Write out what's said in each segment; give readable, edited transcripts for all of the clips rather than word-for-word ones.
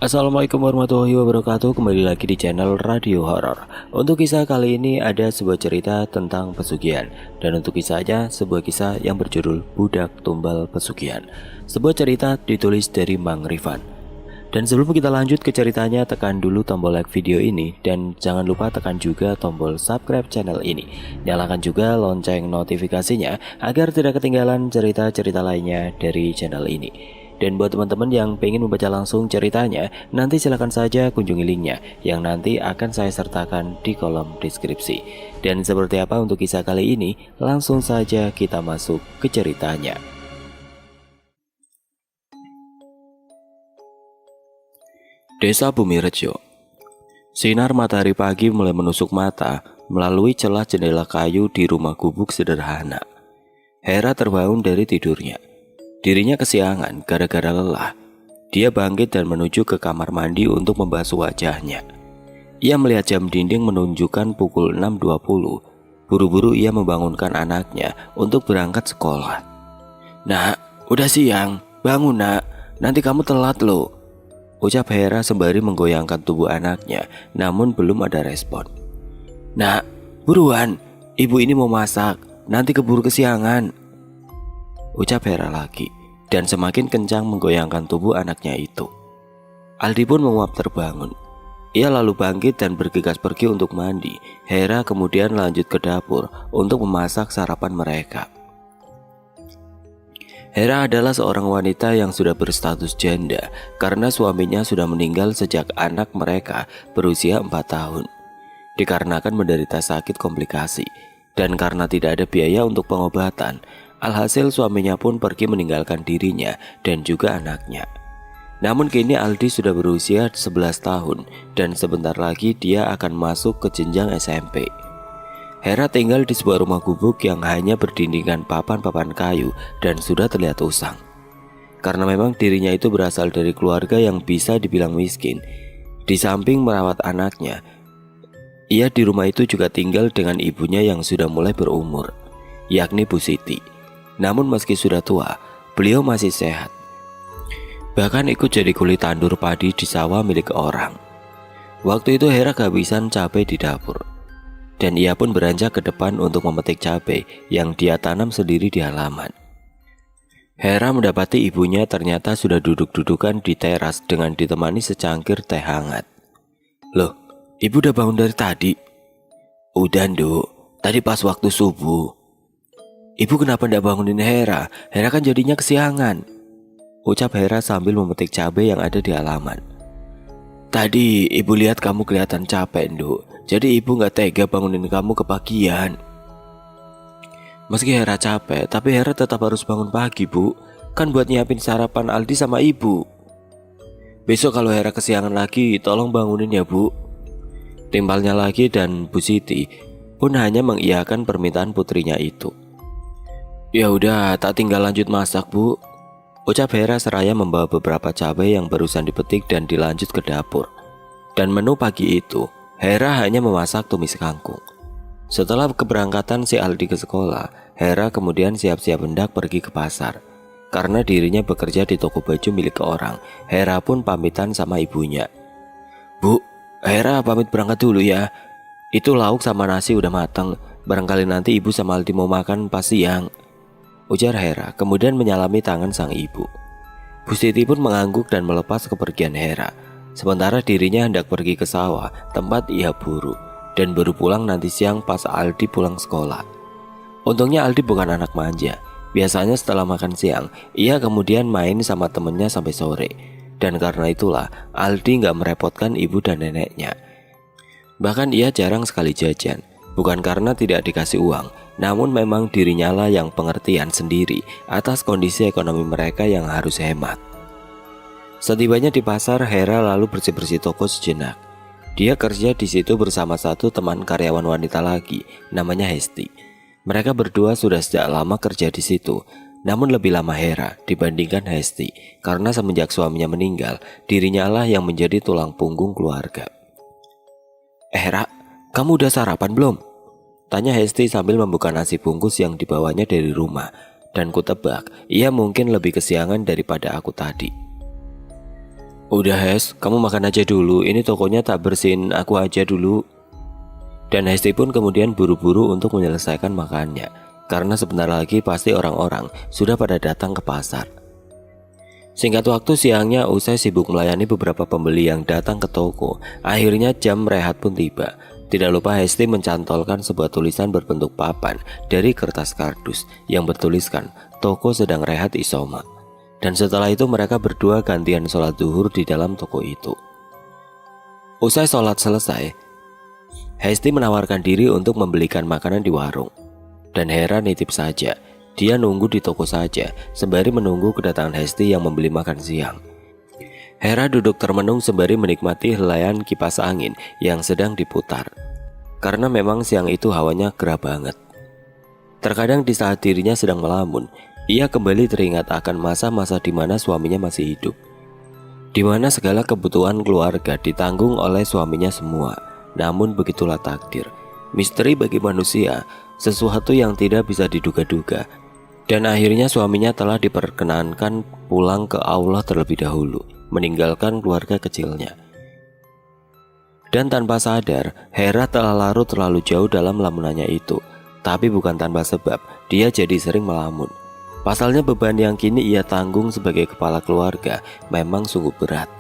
Assalamualaikum warahmatullahi wabarakatuh. Kembali lagi di channel Radio Horor. Untuk kisah kali ini ada sebuah cerita tentang pesugihan. Dan untuk kisahnya sebuah kisah yang berjudul Budak Tumbal Pesugihan. Sebuah cerita ditulis dari Mang Rifan. Dan sebelum kita lanjut ke ceritanya, tekan dulu tombol like video ini. Dan jangan lupa tekan juga tombol subscribe channel ini. Nyalakan juga lonceng notifikasinya agar tidak ketinggalan cerita-cerita lainnya dari channel ini. Dan buat teman-teman yang pengen membaca langsung ceritanya, nanti silahkan saja kunjungi linknya yang nanti akan saya sertakan di kolom deskripsi. Dan seperti apa untuk kisah kali ini, langsung saja kita masuk ke ceritanya. Desa Bumirejo. Sinar matahari pagi mulai menusuk mata melalui celah jendela kayu di rumah gubuk sederhana. Hera terbangun dari tidurnya. Dirinya kesiangan gara-gara lelah. Dia bangkit dan menuju ke kamar mandi untuk membasuh wajahnya. Ia melihat jam dinding menunjukkan pukul 6.20. Buru-buru ia membangunkan anaknya untuk berangkat sekolah. "Nak, udah siang. Bangun nak, nanti kamu telat loh," ucap Hera sembari menggoyangkan tubuh anaknya, namun belum ada respon. "Nak, buruan, ibu ini mau masak, nanti keburu kesiangan," ucap Hera lagi, dan semakin kencang menggoyangkan tubuh anaknya itu. Aldi pun menguap terbangun. Ia lalu bangkit dan bergegas pergi untuk mandi. Hera kemudian lanjut ke dapur untuk memasak sarapan mereka. Hera adalah seorang wanita yang sudah berstatus janda karena suaminya sudah meninggal sejak anak mereka berusia 4 tahun. Dikarenakan menderita sakit komplikasi dan karena tidak ada biaya untuk pengobatan, alhasil suaminya pun pergi meninggalkan dirinya dan juga anaknya. Namun kini Aldi sudah berusia 11 tahun dan sebentar lagi dia akan masuk ke jenjang SMP. Hera tinggal di sebuah rumah gubuk yang hanya berdindingkan papan-papan kayu dan sudah terlihat usang. Karena memang dirinya itu berasal dari keluarga yang bisa dibilang miskin. Di samping merawat anaknya, ia di rumah itu juga tinggal dengan ibunya yang sudah mulai berumur, yakni Bu Siti. Namun meski sudah tua, beliau masih sehat. Bahkan ikut jadi kuli tandur padi di sawah milik orang. Waktu itu Hera kehabisan cabai di dapur, dan ia pun beranjak ke depan untuk memetik cabai yang dia tanam sendiri di halaman. Hera mendapati ibunya ternyata sudah duduk-dudukan di teras dengan ditemani secangkir teh hangat. "Loh, ibu udah bangun dari tadi?" "Udah nduk, tadi pas waktu subuh." "Ibu kenapa ndak bangunin Hera? Hera kan jadinya kesiangan," ucap Hera sambil memetik cabai yang ada di halaman. "Tadi ibu lihat kamu kelihatan capek nduk, jadi ibu gak tega bangunin kamu kepagian." Meski Hera capek, tapi Hera tetap harus bangun pagi bu, kan buat nyiapin sarapan Aldi sama ibu. "Besok kalau Hera kesiangan lagi, tolong bangunin ya bu," timbalnya lagi, dan Bu Siti pun hanya mengiyakan permintaan putrinya itu. "Ya udah, tak tinggal lanjut masak bu," ucap Hera seraya membawa beberapa cabai yang barusan dipetik dan dilanjut ke dapur. Dan menu pagi itu, Hera hanya memasak tumis kangkung. Setelah keberangkatan si Aldi ke sekolah, Hera kemudian siap-siap hendak pergi ke pasar. Karena dirinya bekerja di toko baju milik orang, Hera pun pamitan sama ibunya. "Bu, Hera pamit berangkat dulu ya. Itu lauk sama nasi udah matang, barangkali nanti ibu sama Aldi mau makan pas siang," ujar Hera, kemudian menyalami tangan sang ibu. Bu Siti pun mengangguk dan melepas kepergian Hera. Sementara dirinya hendak pergi ke sawah tempat ia buru, dan baru pulang nanti siang pas Aldi pulang sekolah. Untungnya Aldi bukan anak manja. Biasanya setelah makan siang, ia kemudian main sama temennya sampai sore. Dan karena itulah Aldi gak merepotkan ibu dan neneknya. Bahkan ia jarang sekali jajan, bukan karena tidak dikasih uang, namun memang dirinya lah yang pengertian sendiri atas kondisi ekonomi mereka yang harus hemat. Setibanya di pasar, Hera lalu bersih-bersih toko sejenak. Dia kerja di situ bersama satu teman karyawan wanita lagi, namanya Hesti. Mereka berdua sudah sejak lama kerja di situ, namun lebih lama Hera dibandingkan Hesti, karena semenjak suaminya meninggal, dirinya lah yang menjadi tulang punggung keluarga. "Hera, kamu udah sarapan belum?" tanya Hesti sambil membuka nasi bungkus yang dibawanya dari rumah. Dan kutebak ia mungkin lebih kesiangan daripada aku tadi. Udah Hes, kamu makan aja dulu, ini tokonya tak bersihin aku aja dulu. Dan Hesti pun kemudian buru-buru untuk menyelesaikan makannya, karena sebentar lagi pasti orang-orang sudah pada datang ke pasar. Singkat waktu siangnya usai sibuk melayani beberapa pembeli yang datang ke toko, akhirnya jam rehat pun tiba. Tidak lupa Hesti mencantolkan sebuah tulisan berbentuk papan dari kertas kardus yang bertuliskan toko sedang rehat isoma. Dan setelah itu mereka berdua gantian sholat zuhur di dalam toko itu. Usai sholat selesai, Hesti menawarkan diri untuk membelikan makanan di warung. Dan Hera nitip saja. Dia nunggu di toko saja, sembari menunggu kedatangan Hesti yang membeli makan siang. Hera duduk termenung sembari menikmati helaian kipas angin yang sedang diputar. Karena memang siang itu hawanya gerah banget. Terkadang di saat dirinya sedang melamun, ia kembali teringat akan masa-masa di mana suaminya masih hidup. Di mana segala kebutuhan keluarga ditanggung oleh suaminya semua. Namun begitulah takdir. Misteri bagi manusia, sesuatu yang tidak bisa diduga-duga. Dan akhirnya suaminya telah diperkenankan pulang ke Allah terlebih dahulu, meninggalkan keluarga kecilnya. Dan tanpa sadar, Hera telah larut terlalu jauh dalam lamunannya itu. Tapi bukan tanpa sebab, dia jadi sering melamun. Pasalnya beban yang kini ia tanggung sebagai kepala keluarga memang sungguh berat.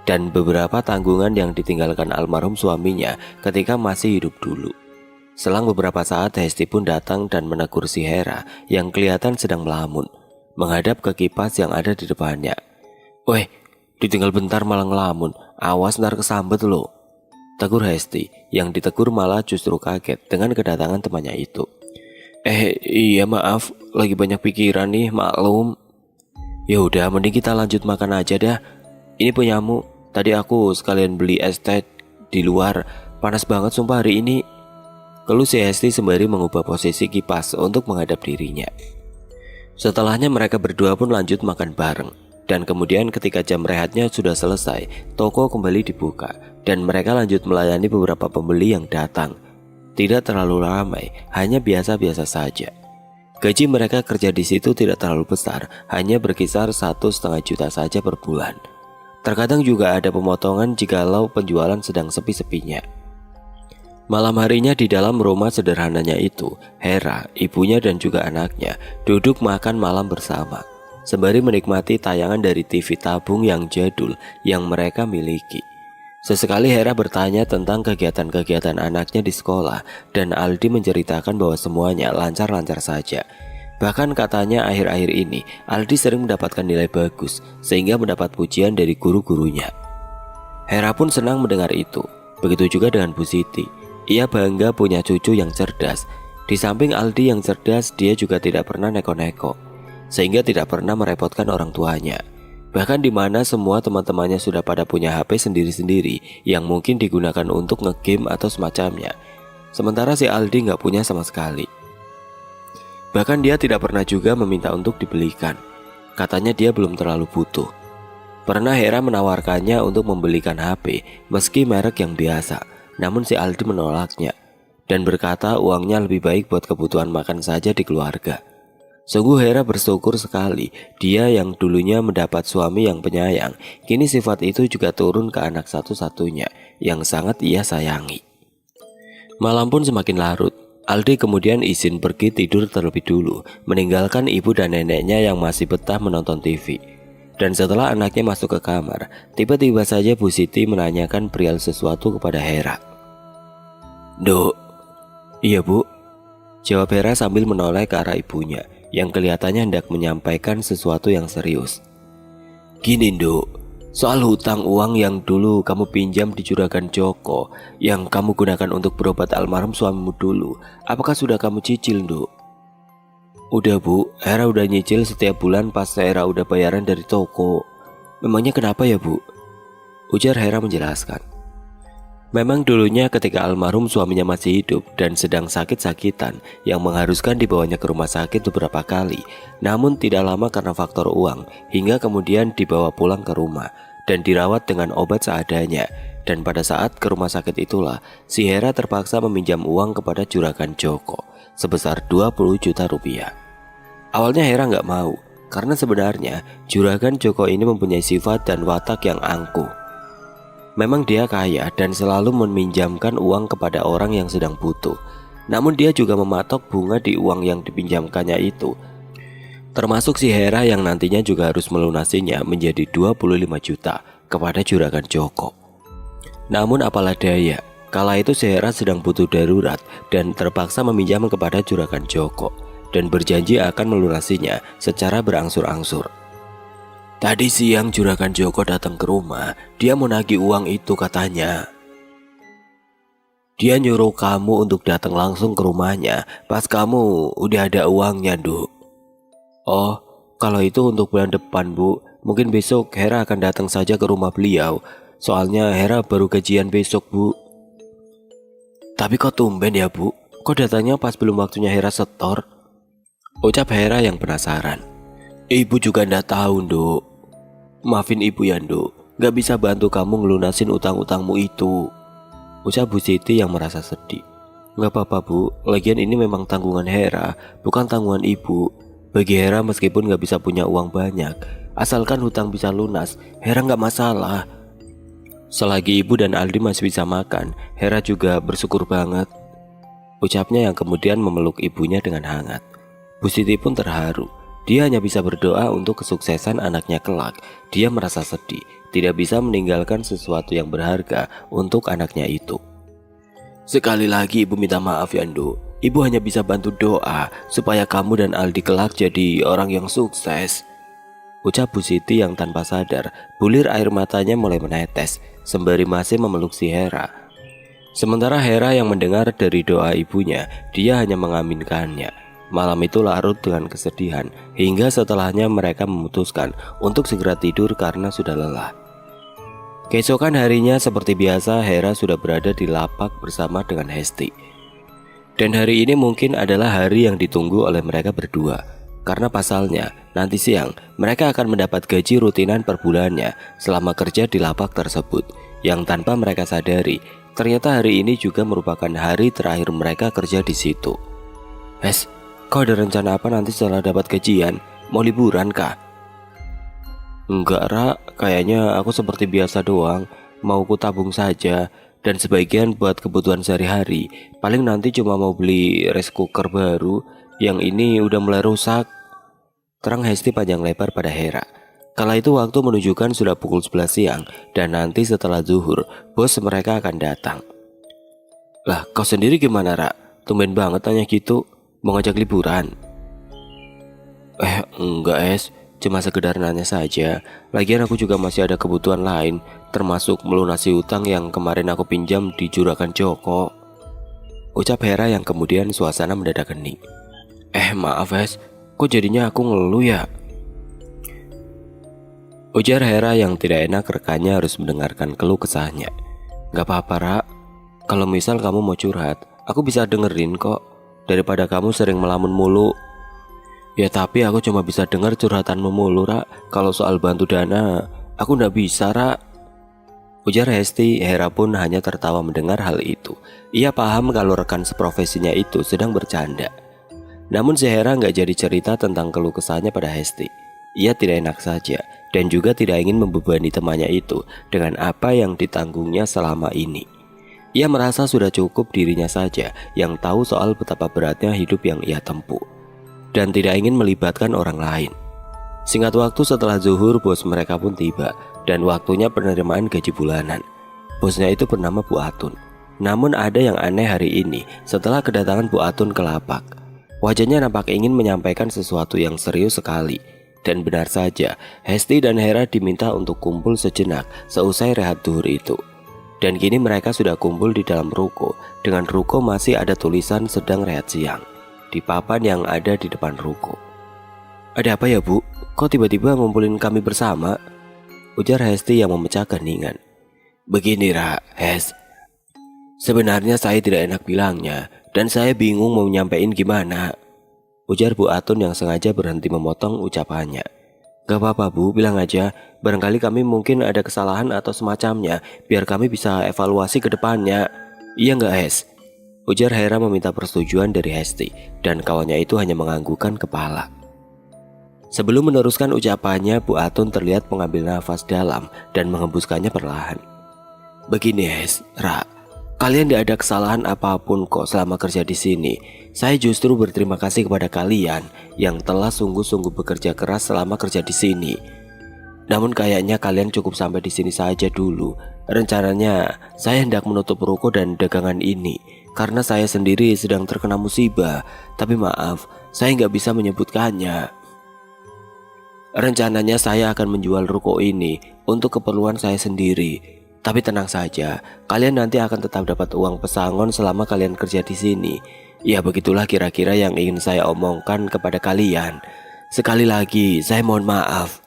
Dan beberapa tanggungan yang ditinggalkan almarhum suaminya ketika masih hidup dulu. Selang beberapa saat Hesti pun datang dan menegur si Hera yang kelihatan sedang melamun, menghadap ke kipas yang ada di depannya. "Weh, ditinggal bentar malah ngelamun, awas ntar kesambet lo," tegur Hesti, yang ditegur malah justru kaget dengan kedatangan temannya itu. Iya maaf, lagi banyak pikiran nih, maklum." "Ya udah, mending kita lanjut makan aja dah. Ini punyamu, tadi aku sekalian beli es teh di luar, panas banget sumpah hari ini," keluh si Hesti sembari mengubah posisi kipas untuk menghadap dirinya. Setelahnya mereka berdua pun lanjut makan bareng. Dan kemudian ketika jam rehatnya sudah selesai, toko kembali dibuka. Dan mereka lanjut melayani beberapa pembeli yang datang. Tidak terlalu ramai, hanya biasa-biasa saja. Gaji mereka kerja di situ tidak terlalu besar, hanya berkisar 1,5 juta saja per bulan. Terkadang juga ada pemotongan jikalau penjualan sedang sepi-sepinya. Malam harinya di dalam rumah sederhananya itu, Hera, ibunya dan juga anaknya duduk makan malam bersama, sembari menikmati tayangan dari TV tabung yang jadul yang mereka miliki. Sesekali Hera bertanya tentang kegiatan-kegiatan anaknya di sekolah, dan Aldi menceritakan bahwa semuanya lancar-lancar saja. Bahkan katanya akhir-akhir ini Aldi sering mendapatkan nilai bagus, sehingga mendapat pujian dari guru-gurunya. Hera pun senang mendengar itu, begitu juga dengan Bu Siti. Ia bangga punya cucu yang cerdas. Di samping Aldi yang cerdas, dia juga tidak pernah neko-neko, sehingga tidak pernah merepotkan orang tuanya. Bahkan di mana semua teman-temannya sudah pada punya HP sendiri-sendiri yang mungkin digunakan untuk nge-game atau semacamnya. Sementara si Aldi nggak punya sama sekali. Bahkan dia tidak pernah juga meminta untuk dibelikan. Katanya dia belum terlalu butuh. Pernah Hera menawarkannya untuk membelikan HP meski merek yang biasa. Namun si Aldi menolaknya dan berkata uangnya lebih baik buat kebutuhan makan saja di keluarga. Sungguh Hera bersyukur sekali, dia yang dulunya mendapat suami yang penyayang, kini sifat itu juga turun ke anak satu-satunya yang sangat ia sayangi. Malam pun semakin larut. Aldi kemudian izin pergi tidur terlebih dulu, meninggalkan ibu dan neneknya yang masih betah menonton TV. Dan setelah anaknya masuk ke kamar, tiba-tiba saja Bu Siti menanyakan perihal sesuatu kepada Hera. "Duk." "Iya Bu," jawab Hera sambil menoleh ke arah ibunya yang kelihatannya hendak menyampaikan sesuatu yang serius. "Gini Duk, soal hutang uang yang dulu kamu pinjam di Juragan Joko, yang kamu gunakan untuk berobat almarhum suamimu dulu, apakah sudah kamu cicil Duk?" "Udah Bu, Hera udah nyicil setiap bulan pas Hera udah bayaran dari toko." "Memangnya kenapa ya Bu?" ujar Hera menjelaskan. Memang dulunya ketika almarhum suaminya masih hidup dan sedang sakit-sakitan yang mengharuskan dibawanya ke rumah sakit beberapa kali, namun tidak lama karena faktor uang, hingga kemudian dibawa pulang ke rumah dan dirawat dengan obat seadanya. Dan pada saat ke rumah sakit itulah si Hera terpaksa meminjam uang kepada Juragan Joko sebesar 20 juta rupiah. Awalnya Hera nggak mau, Karena sebenarnya Juragan Joko ini mempunyai sifat dan watak yang angkuh. Memang dia kaya dan selalu meminjamkan uang kepada orang yang sedang butuh. Namun dia juga mematok bunga di uang yang dipinjamkannya itu. Termasuk si Hera yang nantinya juga harus melunasinya menjadi 25 juta kepada Juragan Joko. Namun apalah daya, kala itu si Hera sedang butuh darurat dan terpaksa meminjam kepada Juragan Joko dan berjanji akan melunasinya secara berangsur-angsur. Tadi siang Juragan Joko datang ke rumah. Dia mau nagih uang itu katanya. Dia nyuruh kamu untuk datang langsung ke rumahnya pas kamu udah ada uangnya, Nduk. Oh, kalau itu untuk bulan depan, Bu. Mungkin besok Hera akan datang saja ke rumah beliau. Soalnya Hera baru gajian besok, Bu. Tapi kok tumben ya, Bu? Kok datanya pas belum waktunya Hera setor? Ucap Hera yang penasaran. Ibu juga ndak tahu, Nduk. Maafin ibu ya, Nduk. Gak bisa bantu kamu ngelunasin utang-utangmu itu. Ucap Bu Siti yang merasa sedih. Gak apa-apa, Bu. Lagian ini memang tanggungan Hera, bukan tanggungan ibu. Bagi Hera meskipun gak bisa punya uang banyak, asalkan hutang bisa lunas, Hera gak masalah. Selagi ibu dan Aldi masih bisa makan, Hera juga bersyukur banget. Ucapnya yang kemudian memeluk ibunya dengan hangat. Bu Siti pun terharu. Dia hanya bisa berdoa untuk kesuksesan anaknya kelak. Dia merasa sedih, tidak bisa meninggalkan sesuatu yang berharga untuk anaknya itu. Sekali lagi ibu minta maaf ya, Nduk. Ibu hanya bisa bantu doa supaya kamu dan Aldi kelak jadi orang yang sukses. Ucap Bu Siti yang tanpa sadar, bulir air matanya mulai menetes sembari masih memeluk si Hera. Sementara Hera yang mendengar dari doa ibunya, dia hanya mengaminkannya. Malam itu larut dengan kesedihan, hingga setelahnya mereka memutuskan untuk segera tidur karena sudah lelah. Keesokan harinya seperti biasa, Hera sudah berada di lapak bersama dengan Hesti. Dan hari ini mungkin adalah hari yang ditunggu oleh mereka berdua. Karena pasalnya, nanti siang mereka akan mendapat gaji rutinan per bulannya selama kerja di lapak tersebut. Yang tanpa mereka sadari, ternyata hari ini juga merupakan hari terakhir mereka kerja di situ. Kau ada rencana apa nanti setelah dapat gajian? Mau liburan kah? Enggak, Ra, kayaknya aku seperti biasa doang. Mau ku tabung saja, dan sebagian buat kebutuhan sehari-hari. Paling nanti cuma mau beli rice cooker baru, yang ini udah mulai rusak. Terang Hesti panjang lebar pada Hera. Kala itu waktu menunjukkan sudah pukul 11 siang, dan nanti setelah zuhur, bos mereka akan datang. Lah, kau sendiri gimana, Ra? Tumben banget tanya gitu. Mau ngajak liburan? Enggak, cuma sekedar nanya saja. Lagian aku juga masih ada kebutuhan lain, termasuk melunasi utang yang kemarin aku pinjam di Juragan Joko. Ucap Hera yang kemudian suasana mendadak hening. Maaf, kok jadinya aku ngeluh ya? Ujar Hera yang tidak enak rekannya harus mendengarkan keluh kesahnya. Gak apa-apa, Ra. Kalau misal kamu mau curhat, aku bisa dengerin kok. Daripada kamu sering melamun mulu. Ya tapi aku cuma bisa dengar curhatanmu mulu, Ra. Kalau soal bantu dana, aku ndak bisa, Ra. Ujar Hesti. Hera pun hanya tertawa mendengar hal itu. Ia paham kalau rekan seprofesinya itu sedang bercanda. Namun si Hera nggak jadi cerita tentang keluh kesahnya pada Hesti. Ia tidak enak saja dan juga tidak ingin membebani temannya itu dengan apa yang ditanggungnya selama ini. Ia merasa sudah cukup dirinya saja yang tahu soal betapa beratnya hidup yang ia tempuh, dan tidak ingin melibatkan orang lain. Singkat waktu setelah zuhur, bos mereka pun tiba, dan waktunya penerimaan gaji bulanan. Bosnya itu bernama Bu Atun. Namun ada yang aneh hari ini setelah kedatangan Bu Atun ke lapak. Wajahnya nampak ingin menyampaikan sesuatu yang serius sekali. Dan benar saja, Hesti dan Hera diminta untuk kumpul sejenak seusai rehat zuhur itu. Dan kini mereka sudah kumpul di dalam ruko. Dengan ruko masih ada tulisan sedang rehat siang di papan yang ada di depan ruko. Ada apa ya, Bu? Kok tiba-tiba ngumpulin kami bersama? Ujar Hesti yang memecah keheningan. Begini, Ra, Hes. Sebenarnya saya tidak enak bilangnya, dan saya bingung mau nyampein gimana. Ujar Bu Atun yang sengaja berhenti memotong ucapannya. Gak apa-apa, Bu, bilang aja. Barangkali kami mungkin ada kesalahan atau semacamnya, biar kami bisa evaluasi ke depannya. Iya gak, Hes? Ujar Hera meminta persetujuan dari Hesti, dan kawannya itu hanya menganggukkan kepala. Sebelum meneruskan ucapannya, Bu Atun terlihat mengambil nafas dalam dan mengembuskannya perlahan. Begini Ra, kalian tidak ada kesalahan apapun kok selama kerja di sini. Saya justru berterima kasih kepada kalian yang telah sungguh-sungguh bekerja keras selama kerja di sini. Namun kayaknya kalian cukup sampai di sini saja dulu. Rencananya saya hendak menutup ruko dan dagangan ini karena saya sendiri sedang terkena musibah. Tapi maaf, saya nggak bisa menyebutkannya. Rencananya saya akan menjual ruko ini untuk keperluan saya sendiri. Tapi tenang saja, kalian nanti akan tetap dapat uang pesangon selama kalian kerja di sini. Ya begitulah kira-kira yang ingin saya omongkan kepada kalian. Sekali lagi, saya mohon maaf.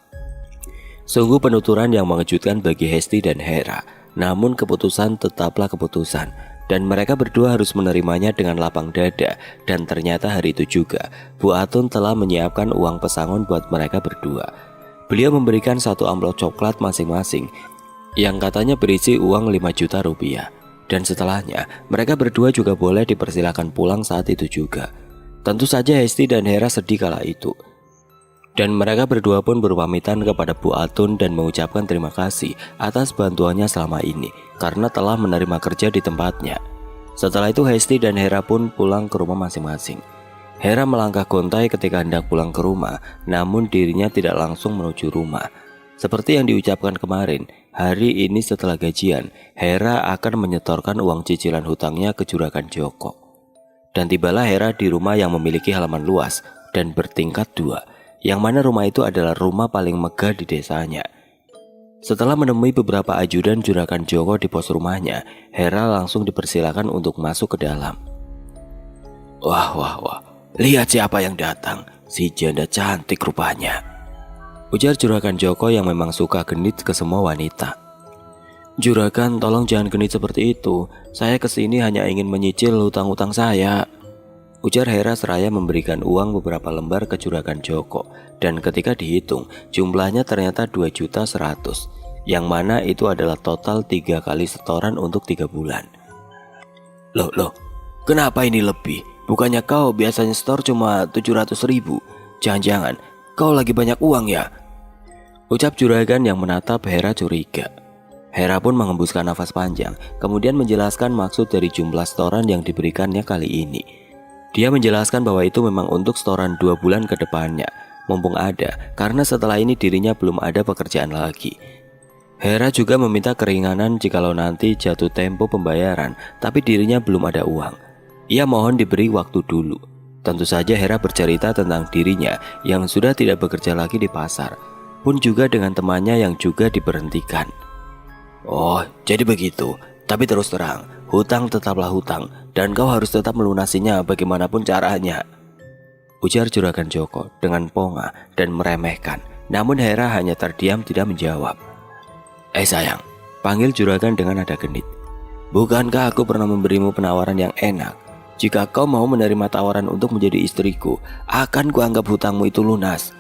Sungguh penuturan yang mengejutkan bagi Hesti dan Hera. Namun keputusan tetaplah keputusan, dan mereka berdua harus menerimanya dengan lapang dada. Dan ternyata hari itu juga Bu Atun telah menyiapkan uang pesangon buat mereka berdua. Beliau memberikan satu amplop coklat masing-masing yang katanya berisi uang 5 juta rupiah. Dan setelahnya mereka berdua juga boleh dipersilakan pulang saat itu juga. Tentu saja Hesti dan Hera sedih kala itu. Dan mereka berdua pun berpamitan kepada Bu Atun dan mengucapkan terima kasih atas bantuannya selama ini karena telah menerima kerja di tempatnya. Setelah itu Hesti dan Hera pun pulang ke rumah masing-masing. Hera melangkah gontai ketika hendak pulang ke rumah, namun dirinya tidak langsung menuju rumah. Seperti yang diucapkan kemarin, hari ini setelah gajian, Hera akan menyetorkan uang cicilan hutangnya ke Juragan Joko. Dan tibalah Hera di rumah yang memiliki halaman luas dan bertingkat 2. Yang mana rumah itu adalah rumah paling megah di desanya. Setelah menemui beberapa ajudan Juragan Joko di pos rumahnya, Hera langsung dipersilakan untuk masuk ke dalam. Wah, lihat siapa yang datang, si janda cantik rupanya, ujar Juragan Joko yang memang suka genit ke semua wanita. Juragan, tolong jangan genit seperti itu, saya kesini hanya ingin menyicil hutang-hutang saya, ujar Hera seraya memberikan uang beberapa lembar ke Juragan Joko. Dan ketika dihitung, jumlahnya ternyata 2.100.000, yang mana itu adalah total 3 kali setoran untuk 3 bulan. Loh, kenapa ini lebih? Bukannya kau biasanya setor cuma 700.000? Jangan-jangan kau lagi banyak uang ya? Ucap Juragan yang menatap Hera curiga. Hera pun mengembuskan nafas panjang, kemudian menjelaskan maksud dari jumlah setoran yang diberikannya kali ini. Dia menjelaskan bahwa itu memang untuk setoran 2 bulan ke depannya, mumpung ada, karena setelah ini dirinya belum ada pekerjaan lagi. Hera juga meminta keringanan jikalau nanti jatuh tempo pembayaran, tapi dirinya belum ada uang. Ia mohon diberi waktu dulu. Tentu saja Hera bercerita tentang dirinya yang sudah tidak bekerja lagi di pasar, pun juga dengan temannya yang juga diberhentikan. Oh, jadi begitu. Tapi terus terang, hutang tetaplah hutang, dan kau harus tetap melunasinya bagaimanapun caranya, ujar Juragan Joko dengan ponga dan meremehkan. Namun Hera hanya terdiam tidak menjawab. Sayang, panggil Juragan dengan nada genit. Bukankah aku pernah memberimu penawaran yang enak? Jika kau mau menerima tawaran untuk menjadi istriku, akan kuanggap hutangmu itu lunas.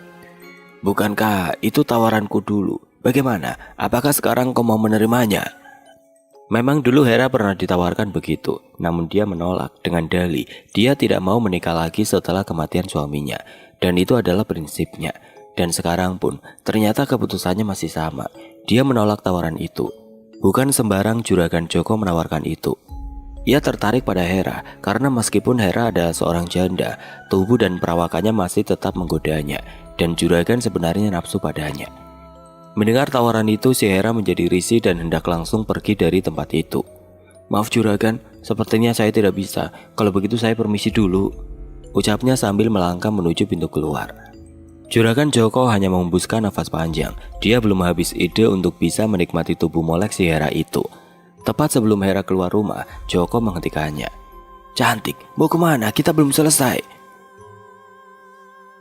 Bukankah itu tawaranku dulu? Bagaimana? Apakah sekarang kau mau menerimanya? Memang dulu Hera pernah ditawarkan begitu, namun dia menolak dengan dalih dia tidak mau menikah lagi setelah kematian suaminya, dan itu adalah prinsipnya. Dan sekarang pun ternyata keputusannya masih sama. Dia menolak tawaran itu. Bukan sembarang Juragan Joko menawarkan itu. Ia tertarik pada Hera karena meskipun Hera adalah seorang janda, tubuh dan perawakannya masih tetap menggodanya, dan Juragan sebenarnya nafsu padanya. Mendengar tawaran itu, si Hera menjadi risih dan hendak langsung pergi dari tempat itu. Maaf Juragan, sepertinya saya tidak bisa. Kalau begitu saya permisi dulu, ucapnya sambil melangkah menuju pintu keluar. Juragan Joko hanya menghembuskan nafas panjang. Dia belum habis ide untuk bisa menikmati tubuh molek si Hera itu. Tepat sebelum Hera keluar rumah, Joko menghentikannya. Cantik, mau kemana? Kita belum selesai.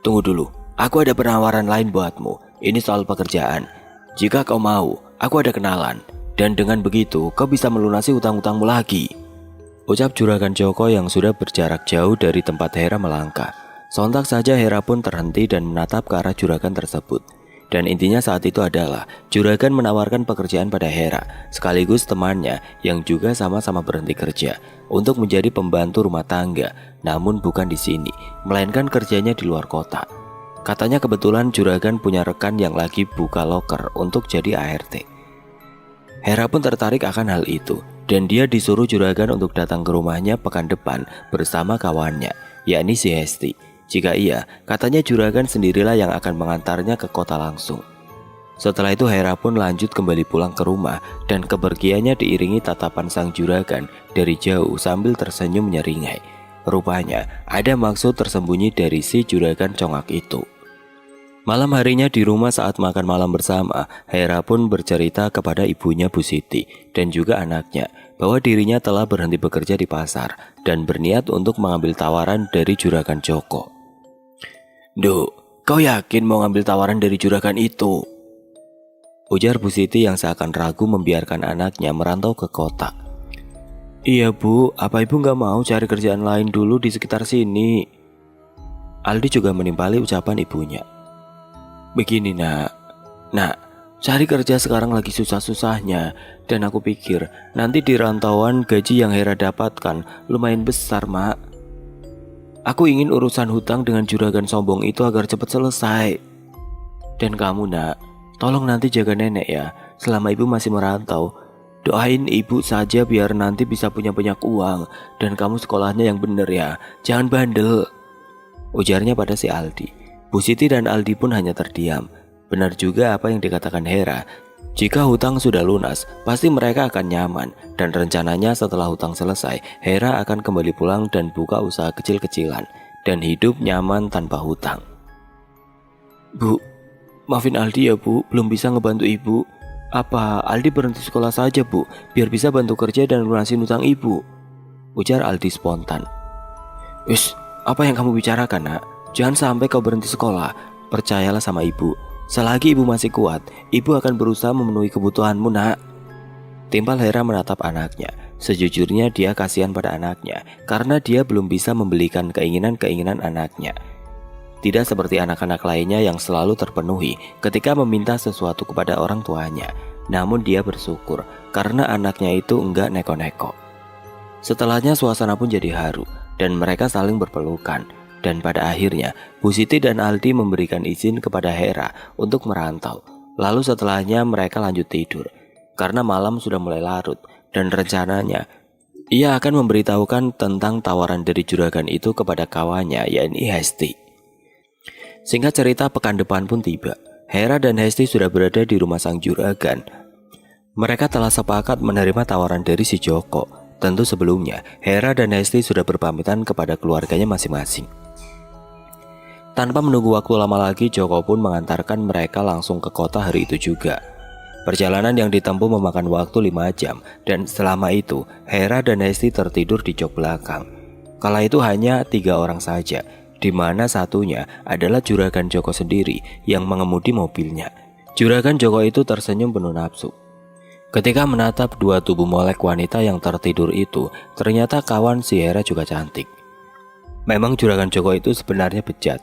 Tunggu dulu, aku ada penawaran lain buatmu. Ini soal pekerjaan. Jika kau mau, aku ada kenalan. Dan dengan begitu, kau bisa melunasi hutang-hutangmu lagi, ucap Juragan Joko yang sudah berjarak jauh dari tempat Hera melangkah. Sontak saja Hera pun terhenti dan menatap ke arah Juragan tersebut. Dan intinya saat itu adalah Juragan menawarkan pekerjaan pada Hera, sekaligus temannya yang juga sama-sama berhenti kerja, untuk menjadi pembantu rumah tangga. Namun bukan di sini, melainkan kerjanya di luar kota. Katanya kebetulan juragan punya rekan yang lagi buka loker untuk jadi ART. Hera pun tertarik akan hal itu, dan dia disuruh juragan untuk datang ke rumahnya pekan depan bersama kawannya, yakni si Hesti. Jika iya, katanya juragan sendirilah yang akan mengantarnya ke kota langsung. Setelah itu Hera pun lanjut kembali pulang ke rumah, dan kepergiannya diiringi tatapan sang juragan dari jauh sambil tersenyum menyeringai. Rupanya ada maksud tersembunyi dari si juragan congak itu. Malam harinya di rumah saat makan malam bersama, Hera pun bercerita kepada ibunya Bu Siti dan juga anaknya bahwa dirinya telah berhenti bekerja di pasar dan berniat untuk mengambil tawaran dari juragan Joko. "Duk, kau yakin mau ngambil tawaran dari juragan itu?" ujar Bu Siti yang seakan ragu membiarkan anaknya merantau ke kota. "Iya Bu, apa ibu nggak mau cari kerjaan lain dulu di sekitar sini?" Aldi juga menimpali ucapan ibunya. "Begini nak, cari kerja sekarang lagi susah-susahnya, dan aku pikir nanti di rantauan gaji yang Hera dapatkan lumayan besar mak. Aku ingin urusan hutang dengan juragan sombong itu agar cepat selesai. Dan kamu nak, tolong nanti jaga nenek ya, selama ibu masih merantau. Doain ibu saja biar nanti bisa punya banyak uang, dan kamu sekolahnya yang bener ya, jangan bandel," ujarnya pada si Aldi. Bu Siti dan Aldi pun hanya terdiam. Benar juga apa yang dikatakan Hera. Jika hutang sudah lunas, pasti mereka akan nyaman. Dan rencananya setelah hutang selesai, Hera akan kembali pulang dan buka usaha kecil-kecilan dan hidup nyaman tanpa hutang. "Bu, maafin Aldi ya Bu, belum bisa ngebantu ibu. Apa Aldi berhenti sekolah saja Bu, biar bisa bantu kerja dan lunasin hutang ibu?" ujar Aldi spontan. "Wis, apa yang kamu bicarakan nak? Jangan sampai kau berhenti sekolah. Percayalah sama ibu. Selagi ibu masih kuat, ibu akan berusaha memenuhi kebutuhanmu nak." Timpal Hera menatap anaknya. Sejujurnya dia kasihan pada anaknya karena dia belum bisa membelikan keinginan-keinginan anaknya. Tidak seperti anak-anak lainnya yang selalu terpenuhi ketika meminta sesuatu kepada orang tuanya. Namun dia bersyukur karena anaknya itu enggak neko-neko. Setelahnya suasana pun jadi haru dan mereka saling berpelukan. Dan pada akhirnya, Bu Siti dan Aldi memberikan izin kepada Hera untuk merantau. Lalu setelahnya mereka lanjut tidur, karena malam sudah mulai larut. Dan rencananya, ia akan memberitahukan tentang tawaran dari juragan itu kepada kawannya, yakni Hesti. Singkat cerita, pekan depan pun tiba. Hera dan Hesti sudah berada di rumah sang juragan. Mereka telah sepakat menerima tawaran dari si Joko. Tentu sebelumnya, Hera dan Hesti sudah berpamitan kepada keluarganya masing-masing. Tanpa menunggu waktu lama lagi, Joko pun mengantarkan mereka langsung ke kota hari itu juga. Perjalanan yang ditempuh memakan waktu 5 jam, dan selama itu Hera dan Hesti tertidur di jok belakang. Kala itu hanya 3 orang saja, di mana satunya adalah juragan Joko sendiri yang mengemudi mobilnya. Juragan Joko itu tersenyum penuh nafsu. Ketika menatap 2 tubuh molek wanita yang tertidur itu, ternyata kawan si Hera juga cantik. Memang juragan Joko itu sebenarnya bejat.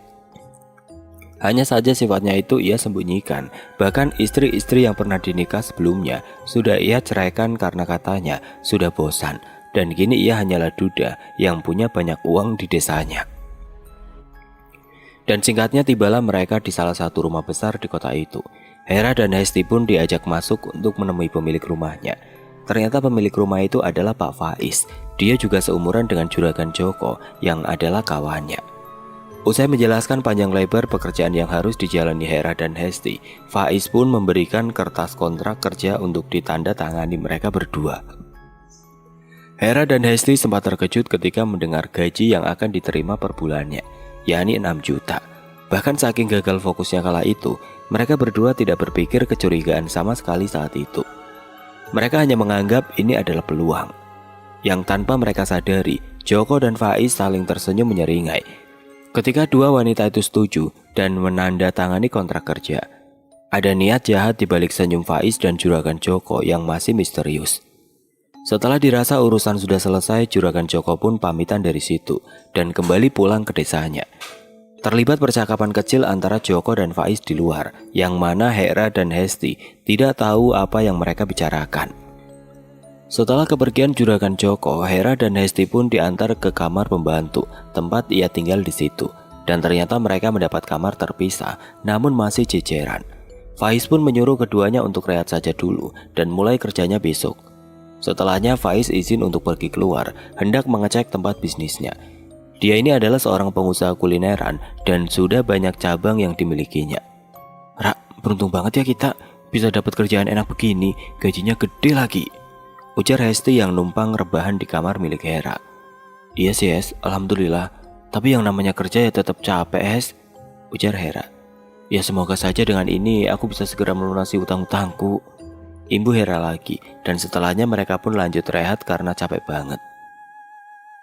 Hanya saja sifatnya itu ia sembunyikan. Bahkan istri-istri yang pernah dinikah sebelumnya sudah ia ceraikan karena katanya sudah bosan. Dan kini ia hanyalah duda yang punya banyak uang di desanya. Dan singkatnya tibalah mereka di salah satu rumah besar di kota itu. Hera dan Hesti pun diajak masuk untuk menemui pemilik rumahnya. Ternyata pemilik rumah itu adalah Pak Faiz. Dia juga seumuran dengan juragan Joko yang adalah kawannya. Usai menjelaskan panjang lebar pekerjaan yang harus dijalani Hera dan Hesti, Faiz pun memberikan kertas kontrak kerja untuk ditandatangani mereka berdua. Hera dan Hesti sempat terkejut ketika mendengar gaji yang akan diterima per bulannya, yakni 6 juta. Bahkan saking gagal fokusnya kala itu, mereka berdua tidak berpikir kecurigaan sama sekali saat itu. Mereka hanya menganggap ini adalah peluang. Yang tanpa mereka sadari, Joko dan Faiz saling tersenyum menyeringai. Ketika 2 wanita itu setuju dan menandatangani kontrak kerja, ada niat jahat di balik senyum Faiz dan juragan Joko yang masih misterius. Setelah dirasa urusan sudah selesai, juragan Joko pun pamitan dari situ dan kembali pulang ke desanya. Terlibat percakapan kecil antara Joko dan Faiz di luar, yang mana Hera dan Hesti tidak tahu apa yang mereka bicarakan. Setelah kepergian juragan Joko, Hera dan Hesti pun diantar ke kamar pembantu, tempat ia tinggal di situ. dan ternyata mereka mendapat kamar terpisah namun masih jejeran. Faiz pun menyuruh keduanya untuk rehat saja dulu dan mulai kerjanya besok. Setelahnya Faiz izin untuk pergi keluar, hendak mengecek tempat bisnisnya. Dia ini adalah seorang pengusaha kulineran dan sudah banyak cabang yang dimilikinya. "Ra, beruntung banget ya kita bisa dapat kerjaan enak begini, gajinya gede lagi," ujar Hesti yang numpang rebahan di kamar milik Hera. "Iya sih Es, alhamdulillah. Tapi yang namanya kerja ya tetap capek Es," ujar Hera. "Ya semoga saja dengan ini aku bisa segera melunasi utang-utangku," imbuh Hera lagi, dan setelahnya mereka pun lanjut rehat karena capek banget.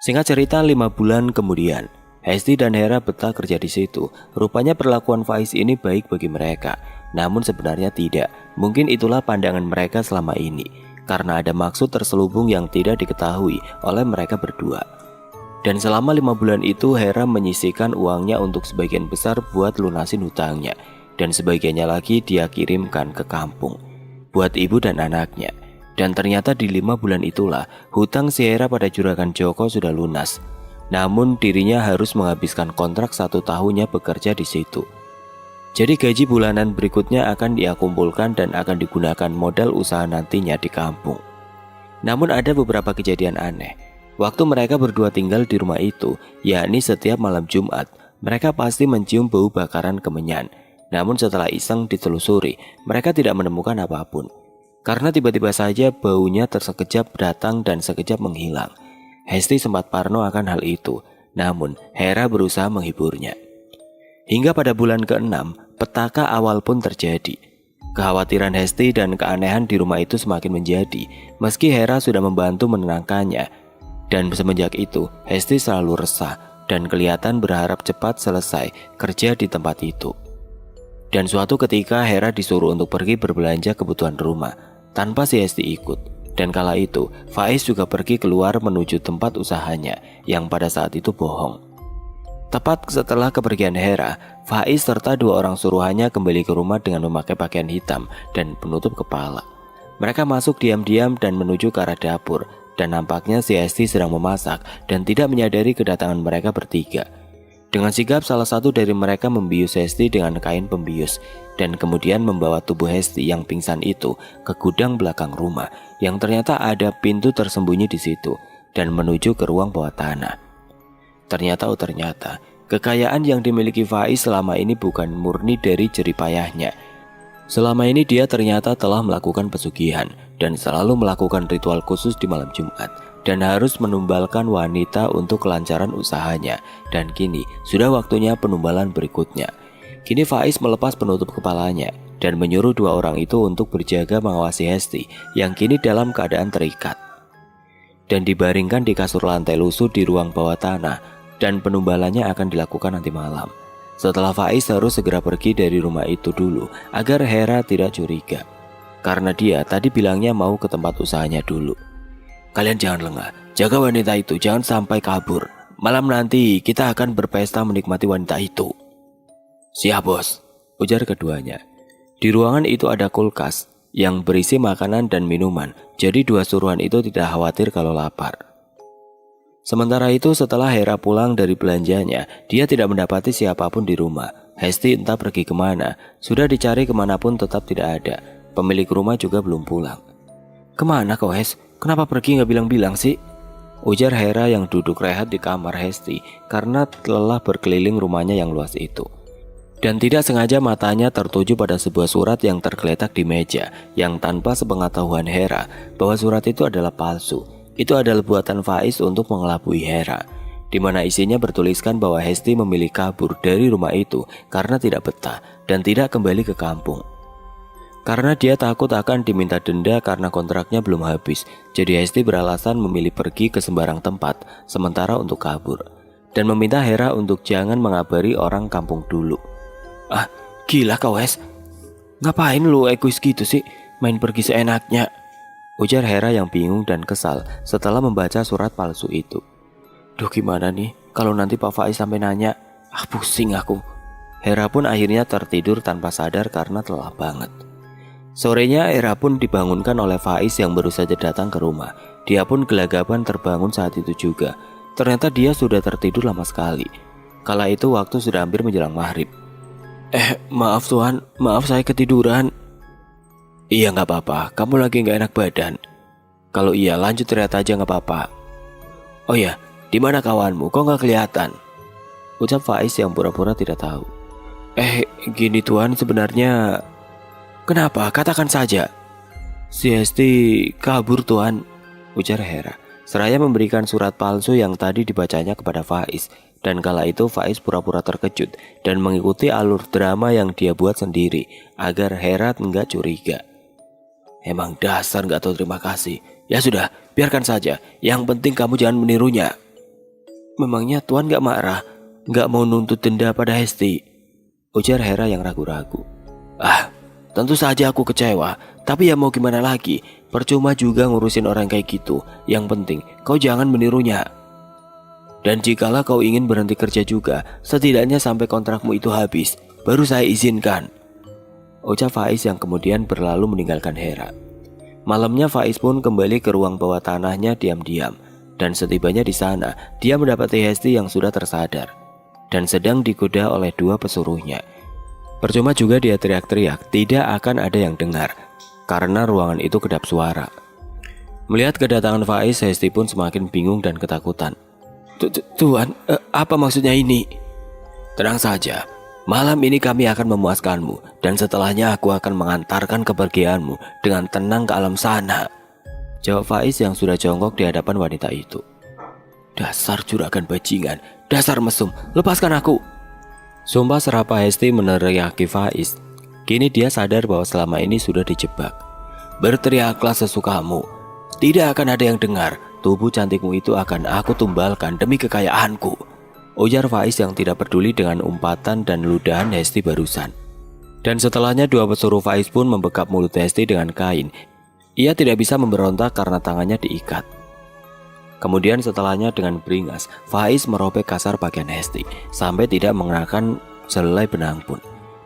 Singkat cerita, 5 bulan kemudian, Hesti dan Hera betah kerja di situ. Rupanya perlakuan Faiz ini baik bagi mereka, namun sebenarnya tidak. Mungkin itulah pandangan mereka selama ini, karena ada maksud terselubung yang tidak diketahui oleh mereka berdua. Dan selama 5 bulan itu Hera menyisihkan uangnya untuk sebagian besar buat lunasin hutangnya, dan sebagiannya lagi dia kirimkan ke kampung buat ibu dan anaknya. Dan ternyata di 5 bulan itulah hutang si Hera pada Juragan Joko sudah lunas. Namun dirinya harus menghabiskan kontrak 1 tahunnya bekerja di situ. Jadi gaji bulanan berikutnya akan dia kumpulkan dan akan digunakan modal usaha nantinya di kampung. Namun ada beberapa kejadian aneh. Waktu mereka berdua tinggal di rumah itu, yakni setiap malam Jumat, mereka pasti mencium bau bakaran kemenyan. Namun setelah iseng ditelusuri, mereka tidak menemukan apapun. Karena tiba-tiba saja baunya tersekejap datang dan sekejap menghilang. Hesti sempat parno akan hal itu, namun Hera berusaha menghiburnya. Hingga pada bulan ke-6, petaka awal pun terjadi. Kekhawatiran Hesti dan keanehan di rumah itu semakin menjadi, meski Hera sudah membantu menenangkannya. Dan semenjak itu, Hesti selalu resah dan kelihatan berharap cepat selesai kerja di tempat itu. Dan suatu ketika Hera disuruh untuk pergi berbelanja kebutuhan rumah tanpa si Hesti ikut. Dan kala itu, Faiz juga pergi keluar menuju tempat usahanya yang pada saat itu bohong. Tepat setelah kepergian Hera, Faiz serta 2 orang suruhannya kembali ke rumah dengan memakai pakaian hitam dan penutup kepala. Mereka masuk diam-diam dan menuju ke arah dapur. Dan nampaknya si Hesti sedang memasak dan tidak menyadari kedatangan mereka bertiga. Dengan sigap salah satu dari mereka membius Hesti dengan kain pembius dan kemudian membawa tubuh Hesti yang pingsan itu ke gudang belakang rumah yang ternyata ada pintu tersembunyi di situ dan menuju ke ruang bawah tanah. Ternyata kekayaan yang dimiliki Faiz selama ini bukan murni dari jerih payahnya. Selama ini dia ternyata telah melakukan pesugihan dan selalu melakukan ritual khusus di malam Jumat dan harus menumbalkan wanita untuk kelancaran usahanya. Dan kini sudah waktunya penumbalan berikutnya. Kini Faiz melepas penutup kepalanya dan menyuruh 2 orang itu untuk berjaga mengawasi Hesti yang kini dalam keadaan terikat dan dibaringkan di kasur lantai lusuh di ruang bawah tanah, dan penumbalannya akan dilakukan nanti malam. Setelah Faiz harus segera pergi dari rumah itu dulu agar Hera tidak curiga, karena dia tadi bilangnya mau ke tempat usahanya dulu. "Kalian jangan lengah, jaga wanita itu, jangan sampai kabur. Malam nanti kita akan berpesta menikmati wanita itu." "Siap bos," ujar keduanya. Di ruangan itu ada kulkas yang berisi makanan dan minuman, jadi 2 suruhan itu tidak khawatir kalau lapar. Sementara itu setelah Hera pulang dari belanjanya, dia tidak mendapati siapapun di rumah. Hesti entah pergi kemana, sudah dicari kemanapun tetap tidak ada. Pemilik rumah juga belum pulang. "Kemana kau Hes? Kenapa pergi nggak bilang-bilang sih?" ujar Hera yang duduk rehat di kamar Hesti karena lelah berkeliling rumahnya yang luas itu. Dan tidak sengaja matanya tertuju pada sebuah surat yang tergeletak di meja, yang tanpa sepengetahuan Hera bahwa surat itu adalah palsu. Itu adalah buatan Faiz untuk mengelabui Hera, di mana isinya bertuliskan bahwa Hesti memilih kabur dari rumah itu karena tidak betah dan tidak kembali ke kampung. Karena dia takut akan diminta denda karena kontraknya belum habis, jadi Hesti beralasan memilih pergi ke sembarang tempat sementara untuk kabur, dan meminta Hera untuk jangan mengabari orang kampung dulu. "Ah, gila kau Hes, ngapain lu egois gitu sih, main pergi seenaknya?" ujar Hera yang bingung dan kesal setelah membaca surat palsu itu. "Duh gimana nih kalau nanti Pak Faiz sampai nanya, pusing aku." Hera pun akhirnya tertidur tanpa sadar karena telah banget. Sorenya Hera pun dibangunkan oleh Faiz yang baru saja datang ke rumah. Dia pun gelagapan terbangun saat itu juga. Ternyata dia sudah tertidur lama sekali. Kala itu waktu sudah hampir menjelang maghrib. Maaf Tuan, maaf saya ketiduran. Iya gak apa-apa, kamu lagi gak enak badan. Kalau iya lanjut teriak aja gak apa-apa. Oh ya, di mana kawanmu? Kok gak kelihatan? Ucap Faiz yang pura-pura tidak tahu. Gini Tuan, sebenarnya... Kenapa? Katakan saja. Si Hesti kabur Tuan, ujar Hera. Seraya memberikan surat palsu yang tadi dibacanya kepada Faiz. Dan kala itu Faiz pura-pura terkejut dan mengikuti alur drama yang dia buat sendiri agar Hera enggak curiga. Emang dasar gak tahu terima kasih. Ya sudah, biarkan saja. Yang penting kamu jangan menirunya. Memangnya Tuan gak marah? Gak mau nuntut denda pada Hesti? Ujar Hera yang ragu-ragu. Tentu saja aku kecewa. Tapi ya mau gimana lagi? Percuma juga ngurusin orang kayak gitu. Yang penting kau jangan menirunya. Dan jikalau kau ingin berhenti kerja juga, setidaknya sampai kontrakmu itu habis, baru saya izinkan. Ucap Faiz yang kemudian berlalu meninggalkan Hera. Malamnya Faiz pun kembali ke ruang bawah tanahnya diam-diam. Dan setibanya di sana, dia mendapati Hesti yang sudah tersadar dan sedang digoda oleh dua pesuruhnya. Percuma juga dia teriak-teriak, tidak akan ada yang dengar, karena ruangan itu kedap suara. Melihat kedatangan Faiz, Hesti pun semakin bingung dan ketakutan. Tuan, apa maksudnya ini? Tenang saja, malam ini kami akan memuaskanmu, dan setelahnya aku akan mengantarkan kepergianmu dengan tenang ke alam sana. Jawab Faiz yang sudah jongkok di hadapan wanita itu. Dasar juragan bajingan, dasar mesum, lepaskan aku. Sumpah serapah Hesti meneriaki Faiz. Kini dia sadar bahwa selama ini sudah dijebak. Berteriaklah sesukamu, tidak akan ada yang dengar. Tubuh cantikmu itu akan aku tumbalkan demi kekayaanku, ujar Faiz yang tidak peduli dengan umpatan dan ludahan Hesti barusan. Dan setelahnya dua pesuruh Faiz pun membekap mulut Hesti dengan kain. Ia tidak bisa memberontak karena tangannya diikat. Kemudian setelahnya dengan beringas, Faiz merobek kasar pakaian Hesti sampai tidak mengenakan selai benang pun.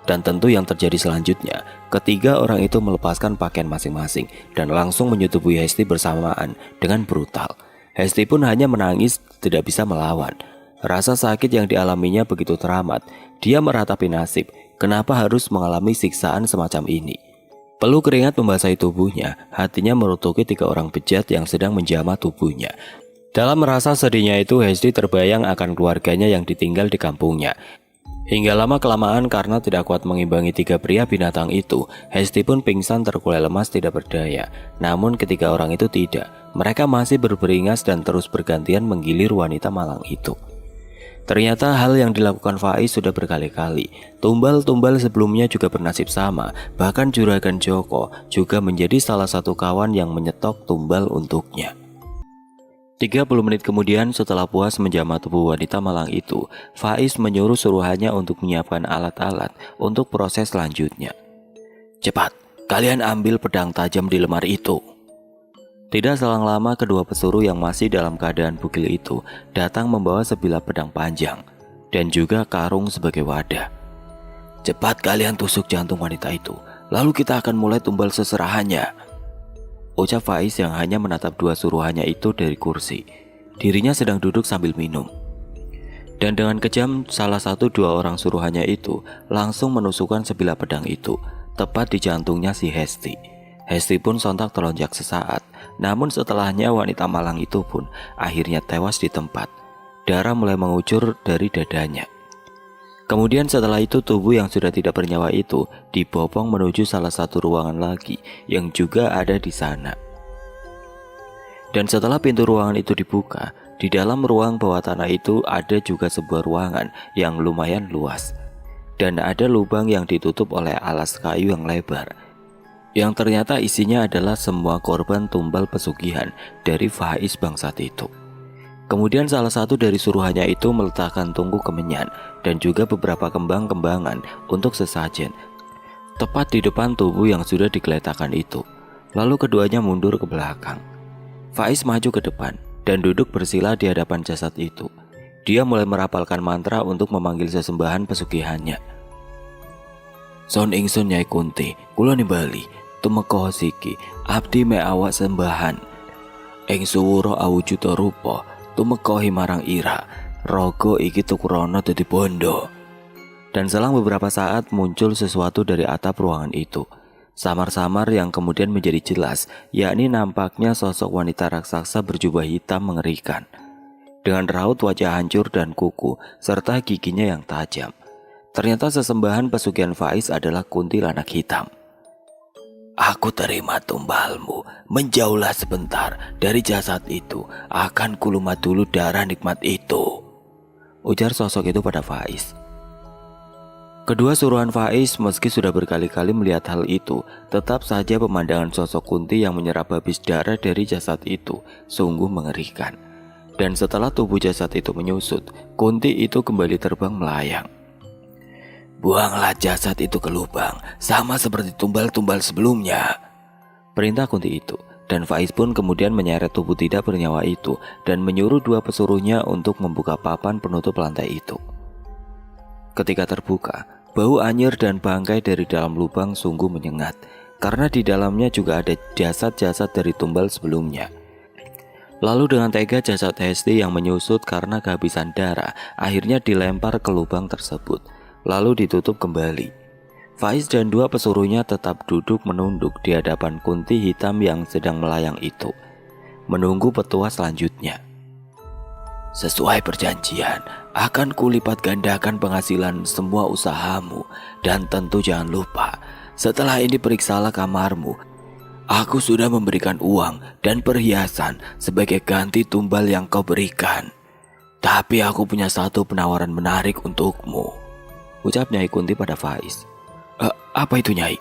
Dan tentu yang terjadi selanjutnya, ketiga orang itu melepaskan pakaian masing-masing dan langsung menyetubuhi Hesti bersamaan dengan brutal. Hesti pun hanya menangis, tidak bisa melawan. Rasa sakit yang dialaminya begitu teramat. Dia meratapi nasib, kenapa harus mengalami siksaan semacam ini. Peluh keringat membasahi tubuhnya, hatinya merutuki tiga orang bejat yang sedang menjamah tubuhnya. Dalam merasa sedihnya itu, Hesti terbayang akan keluarganya yang ditinggal di kampungnya. Hingga lama-kelamaan karena tidak kuat mengimbangi tiga pria binatang itu, Hesti pun pingsan terkulai lemas tidak berdaya. Namun ketiga orang itu tidak, mereka masih berberingas dan terus bergantian menggilir wanita malang itu. Ternyata hal yang dilakukan Faiz sudah berkali-kali. Tumbal-tumbal sebelumnya juga bernasib sama, bahkan Juragan Joko juga menjadi salah satu kawan yang menyetok tumbal untuknya. 30 menit kemudian setelah puas menjamah tubuh wanita malang itu, Faiz menyuruh suruhannya untuk menyiapkan alat-alat untuk proses selanjutnya. Cepat, kalian ambil pedang tajam di lemari itu. Tidak selang lama kedua pesuruh yang masih dalam keadaan bugil itu datang membawa sebilah pedang panjang dan juga karung sebagai wadah. Cepat kalian tusuk jantung wanita itu, lalu kita akan mulai tumbal seserahannya, ucap Faiz yang hanya menatap dua suruhannya itu dari kursi. Dirinya sedang duduk sambil minum. Dan dengan kejam salah satu dua orang suruhannya itu langsung menusukkan sebilah pedang itu tepat di jantungnya si Hesti. Hesti pun sontak terlonjak sesaat. Namun setelahnya wanita malang itu pun akhirnya tewas di tempat. Darah mulai mengucur dari dadanya. Kemudian setelah itu tubuh yang sudah tidak bernyawa itu dibopong menuju salah satu ruangan lagi yang juga ada di sana. Dan setelah pintu ruangan itu dibuka, di dalam ruang bawah tanah itu ada juga sebuah ruangan yang lumayan luas. Dan ada lubang yang ditutup oleh alas kayu yang lebar, yang ternyata isinya adalah semua korban tumbal pesugihan dari Faiz bangsat itu. Kemudian salah satu dari suruhannya itu meletakkan tungku kemenyan dan juga beberapa kembang-kembangan untuk sesajen tepat di depan tubuh yang sudah digeletakkan itu. Lalu keduanya mundur ke belakang. Faiz maju ke depan dan duduk bersila di hadapan jasad itu. Dia mulai merapalkan mantra untuk memanggil sesembahan pesugihannya. Son ingsun Nyai Kunti, kula nimbali tumeka siki abdi me awak sembahan. Ing suwura awujuda rupa tumeka marang ira rogo iki tukurono dadi bondo. Dan selang beberapa saat muncul sesuatu dari atap ruangan itu. Samar-samar yang kemudian menjadi jelas, yakni nampaknya sosok wanita raksasa berjubah hitam mengerikan. Dengan raut wajah hancur dan kuku, serta giginya yang tajam. Ternyata sesembahan pesugihan Faiz adalah kuntilanak hitam. Aku terima tumbalmu, menjauhlah sebentar dari jasad itu, akan kulumat dulu darah nikmat itu, ujar sosok itu pada Faiz. Kedua suruhan Faiz meski sudah berkali-kali melihat hal itu, tetap saja pemandangan sosok Kunti yang menyerap habis darah dari jasad itu sungguh mengerikan. Dan setelah tubuh jasad itu menyusut, Kunti itu kembali terbang melayang. Buanglah jasad itu ke lubang, sama seperti tumbal-tumbal sebelumnya, perintah Kunti itu. Dan Faiz pun kemudian menyeret tubuh tidak bernyawa itu dan menyuruh dua pesuruhnya untuk membuka papan penutup lantai itu. Ketika terbuka, bau anyir dan bangkai dari dalam lubang sungguh menyengat, karena di dalamnya juga ada jasad-jasad dari tumbal sebelumnya. Lalu dengan tega jasad Hesti yang menyusut karena kehabisan darah akhirnya dilempar ke lubang tersebut, lalu ditutup kembali. Faiz dan dua pesuruhnya tetap duduk menunduk di hadapan Kunti hitam yang sedang melayang itu, menunggu petua selanjutnya. Sesuai perjanjian, akan kulipat gandakan penghasilan semua usahamu. Dan tentu jangan lupa, setelah ini periksalah kamarmu. Aku sudah memberikan uang dan perhiasan sebagai ganti tumbal yang kau berikan. Tapi aku punya satu penawaran menarik untukmu, ucap Nyai Kunti pada Faiz. Apa itu, Nyai?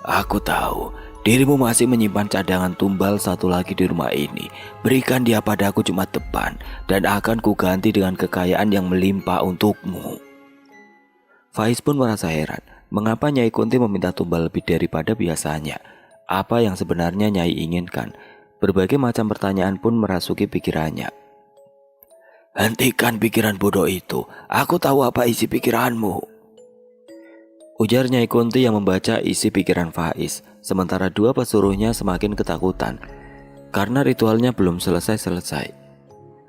Aku tahu dirimu masih menyimpan cadangan tumbal satu lagi di rumah ini. Berikan dia padaku Jumat depan, dan akan kuganti dengan kekayaan yang melimpah untukmu. Faiz pun merasa heran, mengapa Nyai Kunti meminta tumbal lebih daripada biasanya. Apa yang sebenarnya Nyai inginkan? Berbagai macam pertanyaan pun merasuki pikirannya. Hentikan pikiran bodoh itu, aku tahu apa isi pikiranmu, ujar Nyai Kunti yang membaca isi pikiran Faiz. Sementara dua pesuruhnya semakin ketakutan karena ritualnya belum selesai-selesai.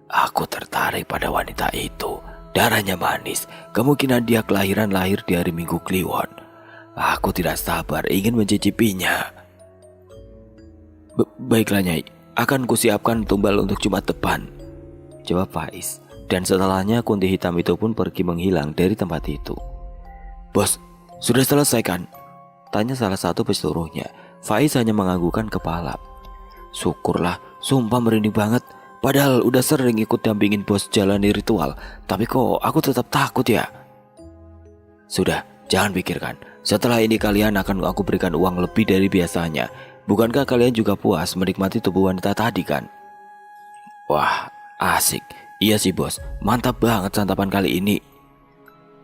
Aku tertarik pada wanita itu. Darahnya manis, kemungkinan dia kelahiran lahir di hari Minggu Kliwon. Aku tidak sabar ingin mencicipinya. Baiklah Nyai, akan kusiapkan tumbal untuk Jumat depan, jawab Faiz. Dan setelahnya Kunti hitam itu pun pergi menghilang dari tempat itu. Bos, sudah selesai kan? Tanya salah satu pesuruhnya. Faiz hanya menganggukkan kepala. Syukurlah, sumpah merinding banget. Padahal udah sering ikut dampingin bos jalani ritual, tapi kok aku tetap takut ya? Sudah, jangan pikirkan. Setelah ini kalian akan aku berikan uang lebih dari biasanya. Bukankah kalian juga puas menikmati tubuh wanita tadi kan? Wah, asik. Iya sih bos, mantap banget santapan kali ini,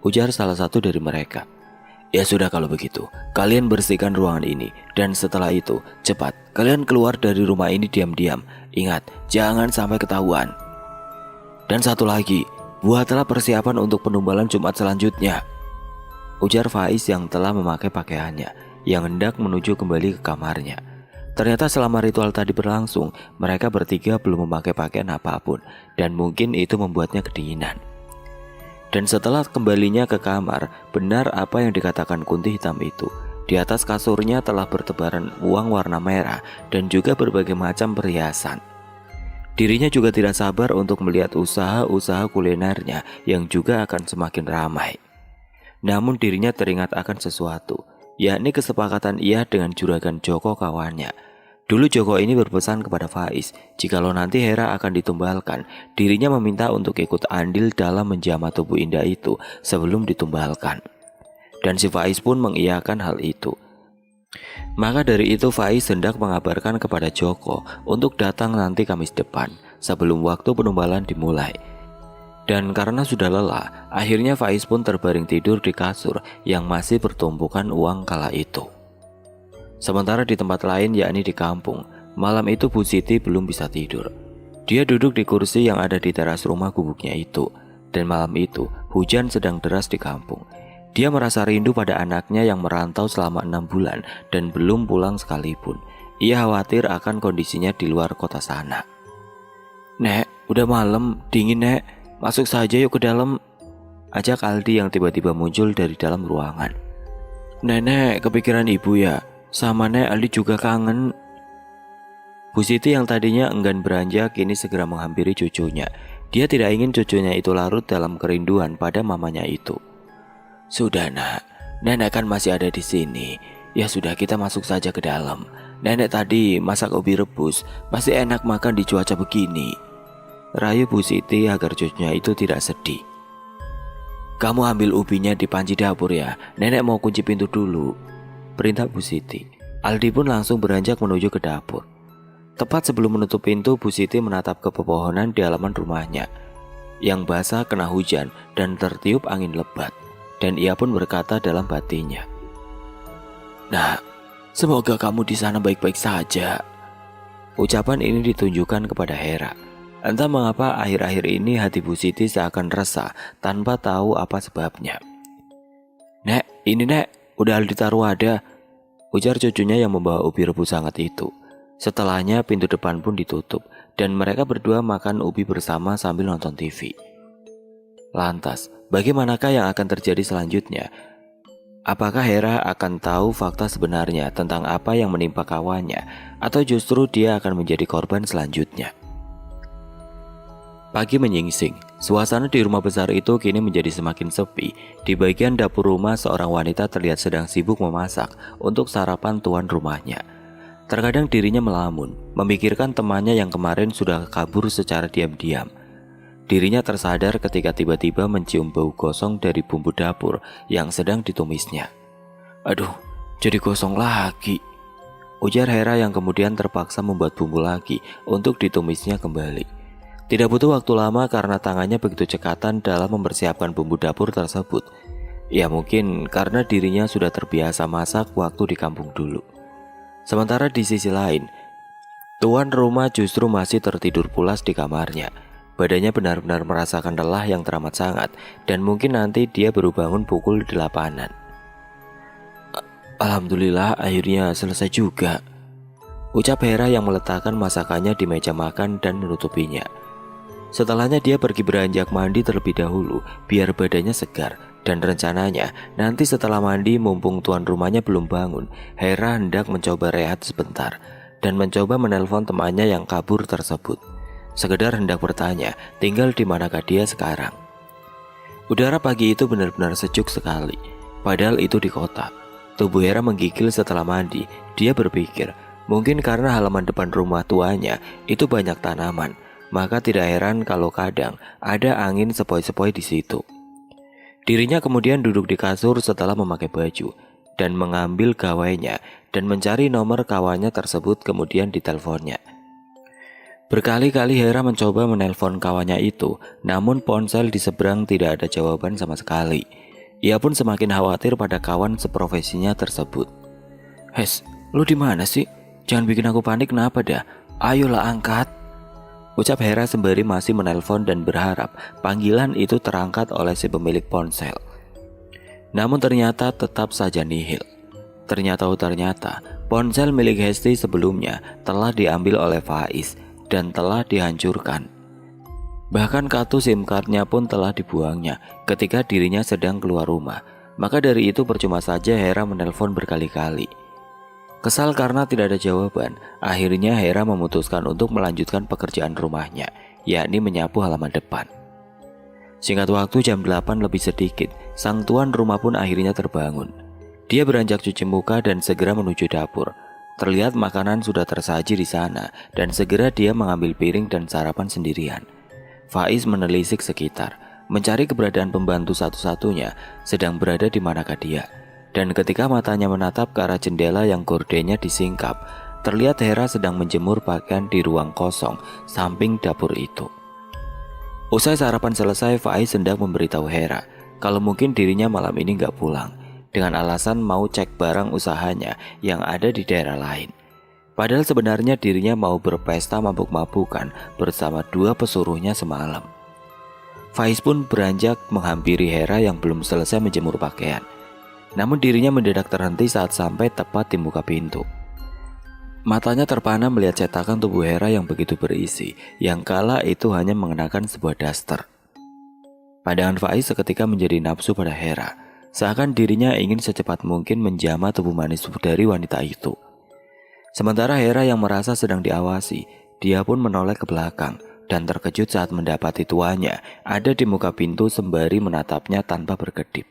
ujar salah satu dari mereka. Ya sudah kalau begitu, kalian bersihkan ruangan ini. Dan setelah itu, cepat, kalian keluar dari rumah ini diam-diam. Ingat, jangan sampai ketahuan. Dan satu lagi, buatlah persiapan untuk penumbalan Jumat selanjutnya, ujar Faiz yang telah memakai pakaiannya, yang hendak menuju kembali ke kamarnya. Ternyata selama ritual tadi berlangsung, mereka bertiga belum memakai pakaian apapun, dan mungkin itu membuatnya kedinginan. Dan setelah kembalinya ke kamar, benar apa yang dikatakan Kunti hitam itu. Di atas kasurnya telah bertebaran uang warna merah dan juga berbagai macam perhiasan. Dirinya juga tidak sabar untuk melihat usaha-usaha kulinernya yang juga akan semakin ramai. Namun dirinya teringat akan sesuatu, yakni kesepakatan ia dengan juragan Joko kawannya. Dulu Joko ini berpesan kepada Faiz, jikalau nanti Hera akan ditumbalkan, dirinya meminta untuk ikut andil dalam menjamah tubuh indah itu sebelum ditumbalkan. Dan si Faiz pun mengiyakan hal itu. Maka dari itu Faiz hendak mengabarkan kepada Joko untuk datang nanti Kamis depan sebelum waktu penumbalan dimulai. Dan karena sudah lelah, akhirnya Faiz pun terbaring tidur di kasur yang masih bertumpukan uang kala itu. Sementara di tempat lain, yakni di kampung, malam itu Bu Siti belum bisa tidur. Dia duduk di kursi yang ada di teras rumah gubuknya itu. Dan malam itu hujan sedang deras di kampung. Dia merasa rindu pada anaknya yang merantau selama 6 bulan dan belum pulang sekalipun. Ia khawatir akan kondisinya di luar kota sana. Nek, udah malam, dingin Nek. Masuk saja yuk ke dalam, ajak Aldi yang tiba-tiba muncul dari dalam ruangan. Nenek, kepikiran ibu ya? Sama Nek, Aldi juga kangen. Bu Siti yang tadinya enggan beranjak kini segera menghampiri cucunya. Dia tidak ingin cucunya itu larut dalam kerinduan pada mamanya itu. Sudah nak, nenek kan masih ada di sini. Ya sudah, kita masuk saja ke dalam. Nenek tadi masak ubi rebus, pasti enak makan di cuaca begini. Rayu Bu Siti agar cucunya itu tidak sedih. Kamu ambil ubinya di panci dapur ya, nenek mau kunci pintu dulu, perintah Bu Siti. Aldi pun langsung beranjak menuju ke dapur. Tepat sebelum menutup pintu, Bu Siti menatap ke pepohonan di halaman rumahnya yang basah kena hujan dan tertiup angin lebat. Dan ia pun berkata dalam batinnya, "Nah, semoga kamu di sana baik-baik saja." Ucapan ini ditunjukkan kepada Hera. Entah mengapa akhir-akhir ini hati Bu Siti seakan resah tanpa tahu apa sebabnya. "Nek, ini Nek, udah ditaruh ada," ujar cucunya yang membawa ubi rebus hangat itu. Setelahnya pintu depan pun ditutup dan mereka berdua makan ubi bersama sambil nonton TV. Lantas, bagaimanakah yang akan terjadi selanjutnya? Apakah Hera akan tahu fakta sebenarnya tentang apa yang menimpa kawannya, atau justru dia akan menjadi korban selanjutnya? Pagi menyingsing, suasana di rumah besar itu kini menjadi semakin sepi. Di bagian dapur rumah, seorang wanita terlihat sedang sibuk memasak untuk sarapan tuan rumahnya. Terkadang dirinya melamun, memikirkan temannya yang kemarin sudah kabur secara diam-diam. Dirinya tersadar ketika tiba-tiba mencium bau gosong dari bumbu dapur yang sedang ditumisnya. "Aduh, jadi gosong lagi," ujar Hera yang kemudian terpaksa membuat bumbu lagi untuk ditumisnya kembali. Tidak butuh waktu lama karena tangannya begitu cekatan dalam mempersiapkan bumbu dapur tersebut. Ya mungkin karena dirinya sudah terbiasa masak waktu di kampung dulu. Sementara di sisi lain, tuan rumah justru masih tertidur pulas di kamarnya. Badannya benar-benar merasakan lelah yang teramat sangat, dan mungkin nanti dia baru bangun pukul 8-an. "Alhamdulillah akhirnya selesai juga," ucap Hera yang meletakkan masakannya di meja makan dan menutupinya. Setelahnya dia pergi beranjak mandi terlebih dahulu biar badannya segar. Dan rencananya nanti setelah mandi mumpung tuan rumahnya belum bangun, Hera hendak mencoba rehat sebentar dan mencoba menelpon temannya yang kabur tersebut. Sekedar hendak bertanya tinggal di manakah dia sekarang. Udara pagi itu benar-benar sejuk sekali, padahal itu di kota. Tubuh Hera menggigil setelah mandi. Dia berpikir mungkin karena halaman depan rumah tuanya itu banyak tanaman, maka tidak heran kalau kadang ada angin sepoi-sepoi di situ. Dirinya kemudian duduk di kasur setelah memakai baju dan mengambil gawainya dan mencari nomor kawannya tersebut, kemudian diteleponnya. Berkali-kali Hera mencoba menelpon kawannya itu, namun ponsel di seberang tidak ada jawaban sama sekali. Ia pun semakin khawatir pada kawan seprofesinya tersebut. "Hes, lu di mana sih? Jangan bikin aku panik, kenapa dah? Ayolah angkat," ucap Hera sembari masih menelpon dan berharap panggilan itu terangkat oleh si pemilik ponsel. Namun ternyata tetap saja nihil. Ternyata ponsel milik Hesti sebelumnya telah diambil oleh Faiz dan telah dihancurkan. Bahkan kartu SIM card-nya pun telah dibuangnya ketika dirinya sedang keluar rumah. Maka dari itu percuma saja Hera menelpon berkali-kali. Kesal karena tidak ada jawaban, akhirnya Hera memutuskan untuk melanjutkan pekerjaan rumahnya, yakni menyapu halaman depan. Singkat waktu jam 8 lebih sedikit, sang tuan rumah pun akhirnya terbangun. Dia beranjak cuci muka dan segera menuju dapur. Terlihat makanan sudah tersaji di sana dan segera dia mengambil piring dan sarapan sendirian. Faiz menelisik sekitar, mencari keberadaan pembantu satu-satunya sedang berada di manakah dia. Dan ketika matanya menatap ke arah jendela yang gordennya disingkap, terlihat Hera sedang menjemur pakaian di ruang kosong samping dapur itu. Usai sarapan selesai, Faiz hendak memberitahu Hera kalau mungkin dirinya malam ini gak pulang, dengan alasan mau cek barang usahanya yang ada di daerah lain. Padahal sebenarnya dirinya mau berpesta mabuk-mabukan bersama dua pesuruhnya semalam. Faiz pun beranjak menghampiri Hera yang belum selesai menjemur pakaian. Namun dirinya mendadak terhenti saat sampai tepat di muka pintu. Matanya terpana melihat cetakan tubuh Hera yang begitu berisi, yang kala itu hanya mengenakan sebuah daster. Pandangan Faiz seketika menjadi nafsu pada Hera, seakan dirinya ingin secepat mungkin menjamah tubuh manis dari wanita itu. Sementara Hera yang merasa sedang diawasi, dia pun menoleh ke belakang dan terkejut saat mendapati tuannya ada di muka pintu sembari menatapnya tanpa berkedip.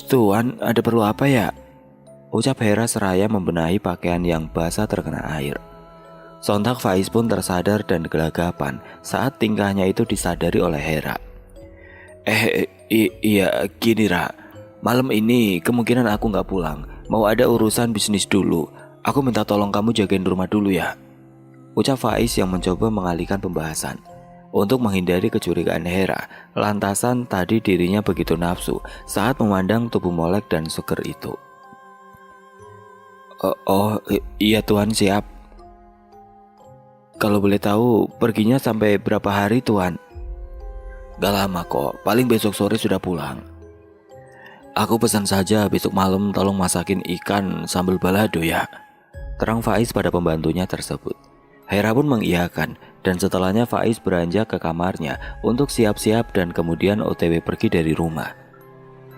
Tuan, ada perlu apa ya?" ucap Hera seraya membenahi pakaian yang basah terkena air. Sontak Faiz pun tersadar dan gelagapan saat tingkahnya itu disadari oleh Hera. Iya gini Ra, malam ini kemungkinan aku gak pulang, mau ada urusan bisnis dulu. Aku minta tolong kamu jagain rumah dulu ya," ucap Faiz yang mencoba mengalihkan pembahasan. Untuk menghindari kecurigaan Hera, lantasan tadi dirinya begitu nafsu saat memandang tubuh molek dan seger itu. Iya Tuan, siap. Kalau boleh tahu, perginya sampai berapa hari Tuan? Gak lama kok, paling besok sore sudah pulang. Aku pesan saja besok malam tolong masakin ikan sambal balado ya, terang Faiz pada pembantunya tersebut. Hera pun mengiyakan, dan setelahnya Faiz beranjak ke kamarnya untuk siap-siap dan kemudian OTW pergi dari rumah.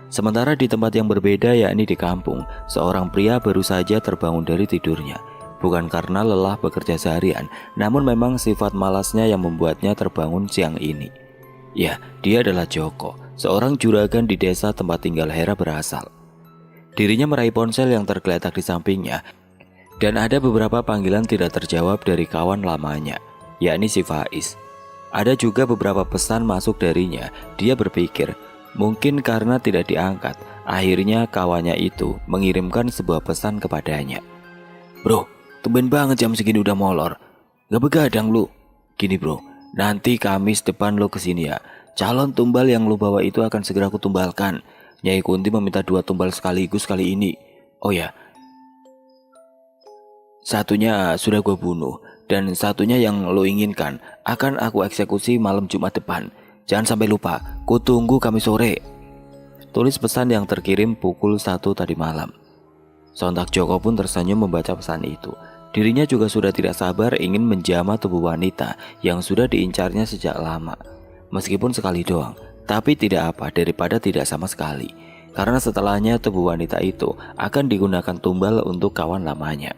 Sementara di tempat yang berbeda, yakni di kampung, seorang pria baru saja terbangun dari tidurnya. Bukan karena lelah bekerja seharian, namun memang sifat malasnya yang membuatnya terbangun siang ini. Ya, dia adalah Joko, seorang juragan di desa tempat tinggal Hera berasal. Dirinya meraih ponsel yang tergeletak di sampingnya, dan ada beberapa panggilan tidak terjawab dari kawan lamanya, yakni si Faiz. Ada juga beberapa pesan masuk darinya. Dia berpikir, mungkin karena tidak diangkat, akhirnya kawannya itu mengirimkan sebuah pesan kepadanya. "Bro, tumben banget jam segini udah molor. Gak begadang lu. Gini bro, nanti Kamis depan lu kesini ya. Calon tumbal yang lu bawa itu akan segera aku tumbalkan. Nyai Kunti meminta 2 tumbal sekaligus kali ini. Oh ya, satunya sudah gue bunuh, dan satunya yang lo inginkan akan aku eksekusi malam Jumat depan. Jangan sampai lupa, ku tunggu Kamis sore," tulis pesan yang terkirim pukul 1 tadi malam. Sontak Joko pun tersenyum membaca pesan itu. Dirinya juga sudah tidak sabar ingin menjamah tubuh wanita yang sudah diincarnya sejak lama. Meskipun sekali doang, tapi tidak apa daripada tidak sama sekali. Karena setelahnya tubuh wanita itu akan digunakan tumbal untuk kawan lamanya.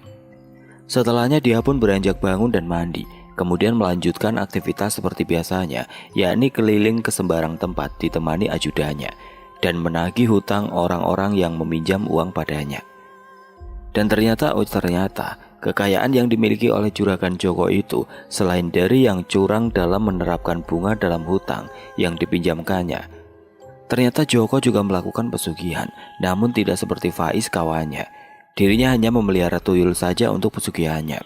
Setelahnya dia pun beranjak bangun dan mandi, kemudian melanjutkan aktivitas seperti biasanya, yakni keliling ke sembarang tempat ditemani ajudannya, dan menagih hutang orang-orang yang meminjam uang padanya. Dan ternyata kekayaan yang dimiliki oleh juragan Joko itu, selain dari yang curang dalam menerapkan bunga dalam hutang yang dipinjamkannya, ternyata Joko juga melakukan pesugihan, namun tidak seperti Faiz kawannya. Dirinya hanya memelihara tuyul saja untuk pesugihannya.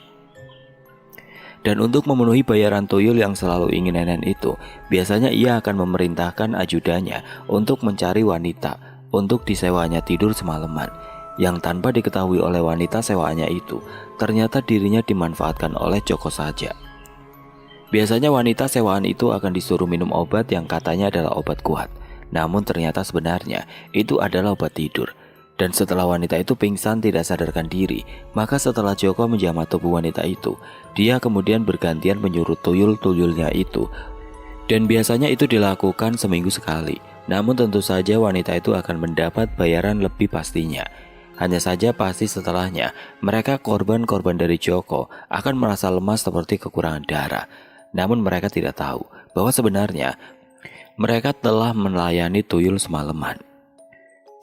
Dan untuk memenuhi bayaran tuyul yang selalu ingin nenen itu, biasanya ia akan memerintahkan ajudannya untuk mencari wanita untuk disewanya tidur semalaman, yang tanpa diketahui oleh wanita sewaannya itu, ternyata dirinya dimanfaatkan oleh Joko saja. Biasanya wanita sewaan itu akan disuruh minum obat yang katanya adalah obat kuat, namun ternyata sebenarnya itu adalah obat tidur. Dan setelah wanita itu pingsan tidak sadarkan diri, maka setelah Joko menjamah tubuh wanita itu, dia kemudian bergantian menyuruh tuyul-tuyulnya itu. Dan biasanya itu dilakukan seminggu sekali. Namun tentu saja wanita itu akan mendapat bayaran lebih pastinya. Hanya saja pasti setelahnya mereka korban-korban dari Joko akan merasa lemas seperti kekurangan darah. Namun mereka tidak tahu bahwa sebenarnya mereka telah melayani tuyul semalaman.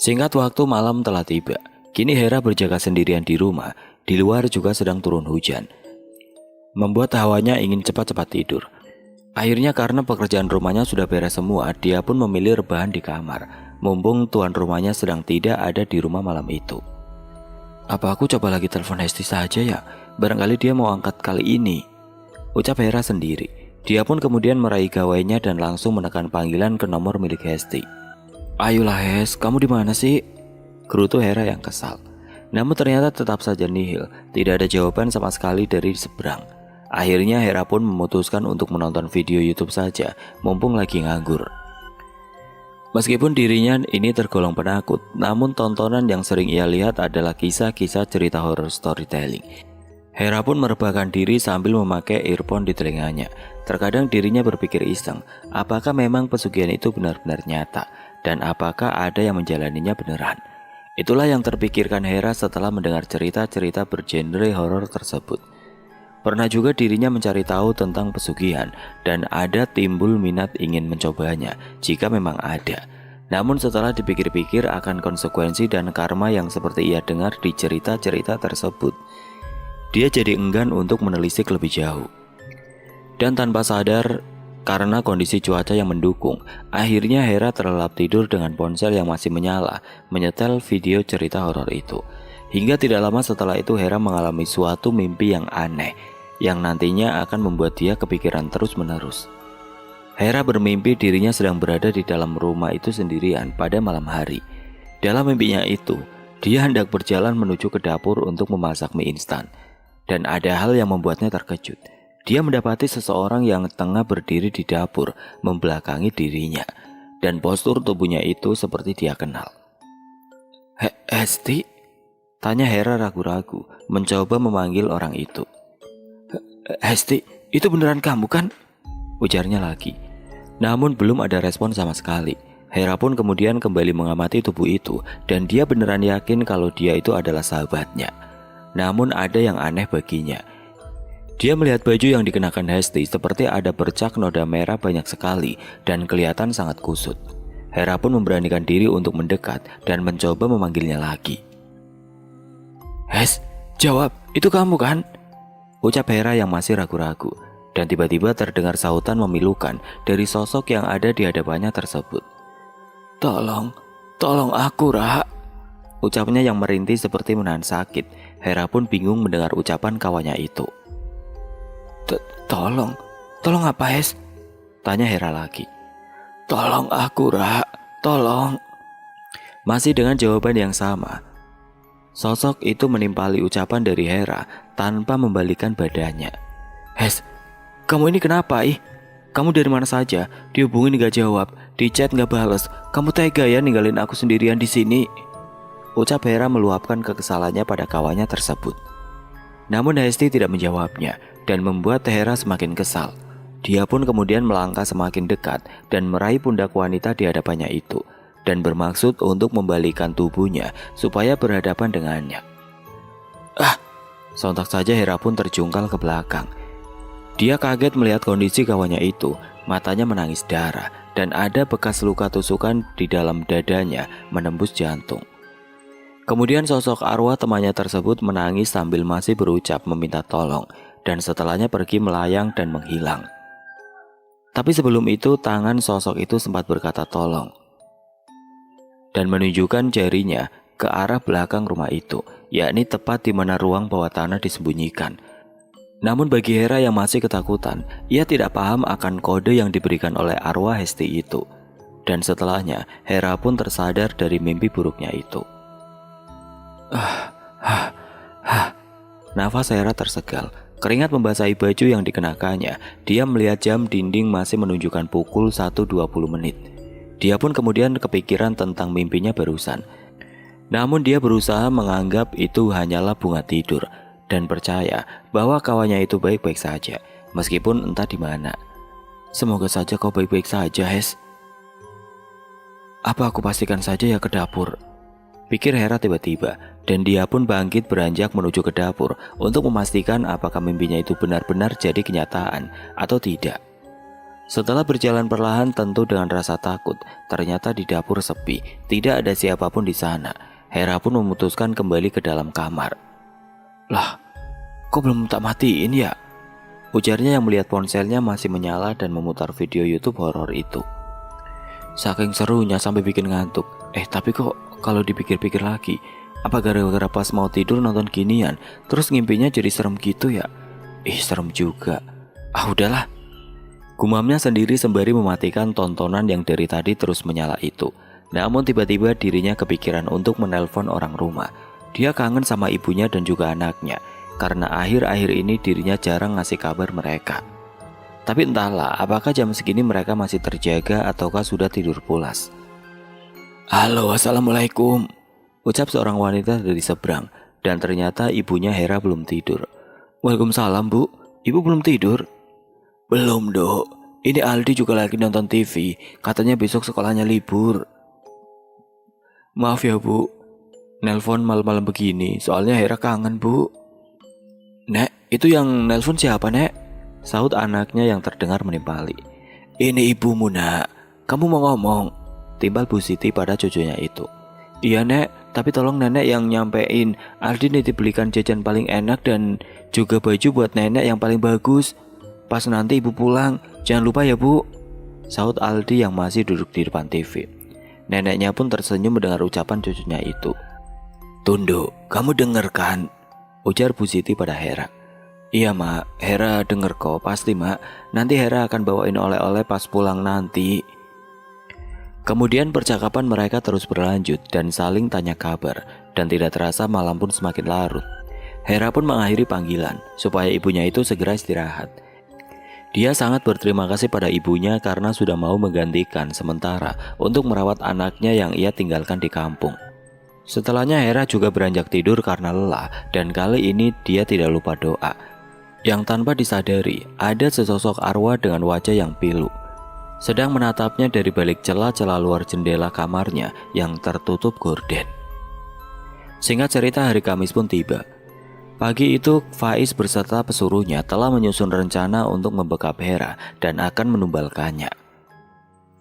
Singkat waktu, malam telah tiba. Kini Hera berjaga sendirian di rumah. Di luar juga sedang turun hujan, membuat hawanya ingin cepat-cepat tidur. Akhirnya karena pekerjaan rumahnya sudah beres semua, dia pun memilih rebahan di kamar, mumpung tuan rumahnya sedang tidak ada di rumah malam itu. "Apa aku coba lagi telepon Hesti saja ya? Barangkali dia mau angkat kali ini," ucap Hera sendiri. Dia pun kemudian meraih gawainya dan langsung menekan panggilan ke nomor milik Hesti. "Ayolah Hes, kamu di mana sih?" gerutu Hera yang kesal. Namun ternyata tetap saja nihil, tidak ada jawaban sama sekali dari seberang. Akhirnya Hera pun memutuskan untuk menonton video YouTube saja, mumpung lagi nganggur. Meskipun dirinya ini tergolong penakut, namun tontonan yang sering ia lihat adalah kisah-kisah cerita horror storytelling. Hera pun merebahkan diri sambil memakai earphone di telinganya. Terkadang dirinya berpikir iseng, apakah memang pesugihan itu benar-benar nyata, dan apakah ada yang menjalaninya beneran. Itulah yang terpikirkan Hera setelah mendengar cerita-cerita bergenre horor tersebut. Pernah juga dirinya mencari tahu tentang pesugihan, dan ada timbul minat ingin mencobanya jika memang ada. Namun setelah dipikir-pikir akan konsekuensi dan karma yang seperti ia dengar di cerita-cerita tersebut, dia jadi enggan untuk menelisik lebih jauh. Dan tanpa sadar, karena kondisi cuaca yang mendukung, akhirnya Hera terlelap tidur dengan ponsel yang masih menyala, menyetel video cerita horor itu. Hingga tidak lama setelah itu Hera mengalami suatu mimpi yang aneh, yang nantinya akan membuat dia kepikiran terus-menerus. Hera bermimpi dirinya sedang berada di dalam rumah itu sendirian pada malam hari. Dalam mimpinya itu, dia hendak berjalan menuju ke dapur untuk memasak mie instan. Dan ada hal yang membuatnya terkejut. Dia mendapati seseorang yang tengah berdiri di dapur membelakangi dirinya, dan postur tubuhnya itu seperti dia kenal. Hesti? Tanya Hera ragu-ragu, mencoba memanggil orang itu. Hesti, itu beneran kamu kan? Ujarnya lagi. Namun belum ada respon sama sekali. Hera pun kemudian kembali mengamati tubuh itu, dan dia beneran yakin kalau dia itu adalah sahabatnya. Namun ada yang aneh baginya. Dia melihat baju yang dikenakan Hesti seperti ada bercak noda merah banyak sekali dan kelihatan sangat kusut. Hera pun memberanikan diri untuk mendekat dan mencoba memanggilnya lagi. Hes, jawab, itu kamu kan? Ucap Hera yang masih ragu-ragu. Dan tiba-tiba terdengar sautan memilukan dari sosok yang ada di hadapannya tersebut. Tolong aku, Ra. Ucapnya yang merintih seperti menahan sakit. Hera pun bingung mendengar ucapan kawannya itu. Tolong apa, Hes? Tanya Hera lagi. Tolong aku, Ra, tolong. Masih dengan jawaban yang sama, sosok itu menimpali ucapan dari Hera tanpa membalikan badannya. Hes, kamu ini kenapa, ih? Kamu dari mana saja? Dihubungin gak jawab, di chat gak bales. Kamu tega ya ninggalin aku sendirian di sini? Ucap Hera meluapkan kekesalannya pada kawannya tersebut. Namun Hesti tidak menjawabnya dan membuat Hera semakin kesal. Dia pun kemudian melangkah semakin dekat dan meraih pundak wanita di hadapannya itu, dan bermaksud untuk membalikan tubuhnya supaya berhadapan dengannya. Sontak saja Hera pun terjungkal ke belakang. Dia kaget melihat kondisi kawannya itu, matanya menangis darah dan ada bekas luka tusukan di dalam dadanya menembus jantung. Kemudian sosok arwah temannya tersebut menangis sambil masih berucap meminta tolong, dan setelahnya pergi melayang dan menghilang. Tapi sebelum itu tangan sosok itu sempat berkata tolong dan menunjukkan jarinya ke arah belakang rumah itu, yakni tepat di mana ruang bawah tanah disembunyikan. Namun bagi Hera yang masih ketakutan, ia tidak paham akan kode yang diberikan oleh arwah Hesti itu. Dan setelahnya, Hera pun tersadar dari mimpi buruknya itu. Nafas Hera tersegal, keringat membasahi baju yang dikenakannya. Dia melihat jam dinding masih menunjukkan pukul 1.20 menit. Dia pun kemudian kepikiran tentang mimpinya barusan. Namun dia berusaha menganggap itu hanyalah bunga tidur dan percaya bahwa kawannya itu baik-baik saja, meskipun entah di mana. Semoga saja kau baik-baik saja, Hes. Apa aku pastikan saja ya ke dapur? Pikir Hera tiba-tiba, dan dia pun bangkit beranjak menuju ke dapur untuk memastikan apakah mimpinya itu benar-benar jadi kenyataan atau tidak. Setelah berjalan perlahan tentu dengan rasa takut, ternyata di dapur sepi, tidak ada siapapun di sana. Hera pun memutuskan kembali ke dalam kamar. Lah, kok belum tak matiin ya? Ujarnya yang melihat ponselnya masih menyala dan memutar video YouTube horor itu. Saking serunya sampai bikin ngantuk. Tapi kok kalau dipikir-pikir lagi, apa gara-gara pas mau tidur nonton ginian, terus ngimpinya jadi serem gitu ya? Serem juga. Udahlah. Gumamnya sendiri sembari mematikan tontonan yang dari tadi terus menyala itu. Namun tiba-tiba dirinya kepikiran untuk menelpon orang rumah. Dia kangen sama ibunya dan juga anaknya, karena akhir-akhir ini dirinya jarang ngasih kabar mereka. Tapi entahlah, apakah jam segini mereka masih terjaga ataukah sudah tidur pulas. Halo, assalamualaikum, ucap seorang wanita dari seberang, dan ternyata ibunya Hera belum tidur. Waalaikumsalam, Bu, ibu belum tidur? Belum, Dok. Ini Aldi juga lagi nonton TV. Katanya besok sekolahnya libur. Maaf ya, Bu. Nelpon malam-malam begini, soalnya Hera kangen, Bu. Nek, itu yang nelpon siapa, Nek? Sahut anaknya yang terdengar menimpali. Ini ibumu, Nak. Kamu mau ngomong? Timbal Bu Siti pada cucunya itu. Iya, Nek, tapi tolong nenek yang nyampein Aldi nitip belikan jajan paling enak dan juga baju buat nenek yang paling bagus. Pas nanti ibu pulang, jangan lupa ya, Bu. Sahut Aldi yang masih duduk di depan TV. Neneknya pun tersenyum mendengar ucapan cucunya itu. Tunduk, kamu denger kan? Ujar Bu Siti pada Hera. Iya, Mak, Hera denger kok, pasti, Mak. Nanti Hera akan bawain oleh-oleh pas pulang nanti. Kemudian percakapan mereka terus berlanjut dan saling tanya kabar, dan tidak terasa malam pun semakin larut. Hera pun mengakhiri panggilan supaya ibunya itu segera istirahat. Dia sangat berterima kasih pada ibunya karena sudah mau menggantikan sementara untuk merawat anaknya yang ia tinggalkan di kampung. Setelahnya Hera juga beranjak tidur karena lelah, dan kali ini dia tidak lupa doa. Yang tanpa disadari ada sesosok arwah dengan wajah yang pilu sedang menatapnya dari balik celah-celah luar jendela kamarnya yang tertutup gorden. Singkat cerita, hari Kamis pun tiba. Pagi itu Faiz berserta pesuruhnya telah menyusun rencana untuk membekap Hera dan akan menumbalkannya.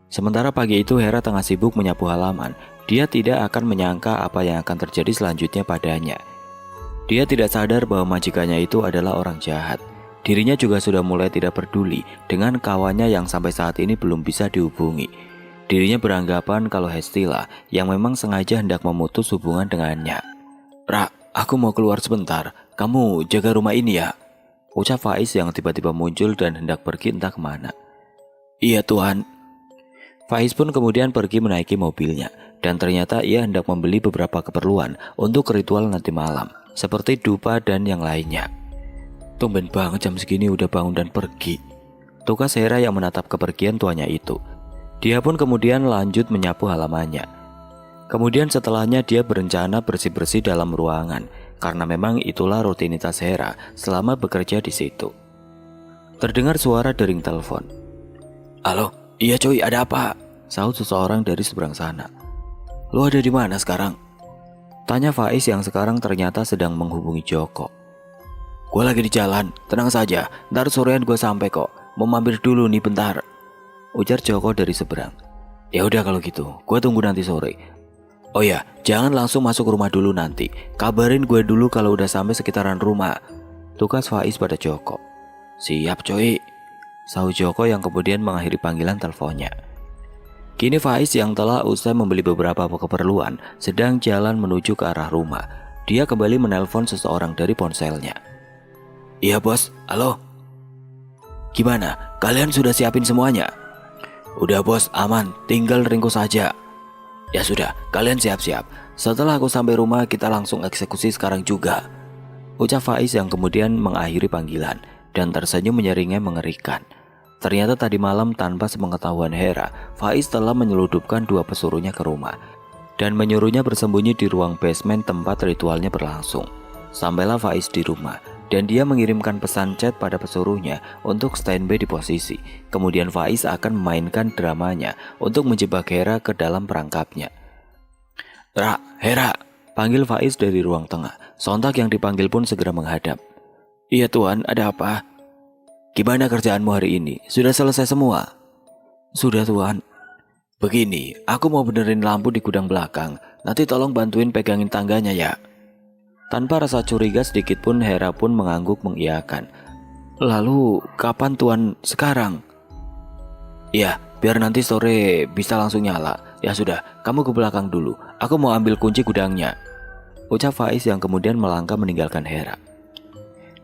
Sementara pagi itu Hera tengah sibuk menyapu halaman. Dia tidak akan menyangka apa yang akan terjadi selanjutnya padanya. Dia tidak sadar bahwa majikannya itu adalah orang jahat. Dirinya juga sudah mulai tidak peduli dengan kawannya yang sampai saat ini belum bisa dihubungi. Dirinya beranggapan kalau Hestilah yang memang sengaja hendak memutus hubungan dengannya. Ra, aku mau keluar sebentar. Kamu jaga rumah ini ya, ucap Faiz yang tiba-tiba muncul dan hendak pergi entah kemana. Iya, Tuhan. Faiz pun kemudian pergi menaiki mobilnya, dan ternyata ia hendak membeli beberapa keperluan untuk ritual nanti malam, seperti dupa dan yang lainnya. Tumben banget jam segini udah bangun dan pergi, tukas Hera yang menatap kepergian tuanya itu. Dia pun kemudian lanjut menyapu halamannya. Kemudian setelahnya dia berencana bersih-bersih dalam ruangan, karena memang itulah rutinitas Hera selama bekerja di situ. Terdengar suara dering telepon. Halo, iya cuy, ada apa? Sahut seseorang dari seberang sana. Lu ada di mana sekarang? Tanya Faiz yang sekarang ternyata sedang menghubungi Joko. Gue lagi di jalan, tenang saja, ntar sorean gue sampai kok. Mau mampir dulu nih bentar, ujar Joko dari seberang. Ya udah kalau gitu, gue tunggu nanti sore. Oh ya, jangan langsung masuk rumah dulu nanti. Kabarin gue dulu kalau udah sampai sekitaran rumah, tugas Faiz pada Joko. Siap coy, sahut Joko yang kemudian mengakhiri panggilan teleponnya. Kini Faiz yang telah usai membeli beberapa keperluan sedang jalan menuju ke arah rumah. Dia kembali menelpon seseorang dari ponselnya. Iya bos, halo. Gimana, kalian sudah siapin semuanya? Udah bos, aman, tinggal ringkus saja. Ya sudah, kalian siap-siap. Setelah aku sampai rumah kita langsung eksekusi sekarang juga, ucap Faiz yang kemudian mengakhiri panggilan dan tersenyum menyeringnya mengerikan. Ternyata tadi malam tanpa sepengetahuan Hera, Faiz telah menyeludupkan dua pesuruhnya ke rumah dan menyuruhnya bersembunyi di ruang basement tempat ritualnya berlangsung. Sampailah Faiz di rumah dan dia mengirimkan pesan chat pada pesuruhnya untuk standby di posisi. Kemudian Faiz akan memainkan dramanya untuk menjebak Hera ke dalam perangkapnya. Hera, panggil Faiz dari ruang tengah. Sontak yang dipanggil pun segera menghadap. Iya Tuan, ada apa? Gimana kerjaanmu hari ini? Sudah selesai semua? Sudah Tuan. Begini, aku mau benerin lampu di gudang belakang. Nanti tolong bantuin pegangin tangganya ya. Tanpa rasa curiga sedikit pun Hera pun mengangguk mengiyakan. Lalu kapan Tuan sekarang? Ya, biar nanti sore bisa langsung nyala. Ya sudah, kamu ke belakang dulu. Aku mau ambil kunci gudangnya, ucap Faiz yang kemudian melangkah meninggalkan Hera.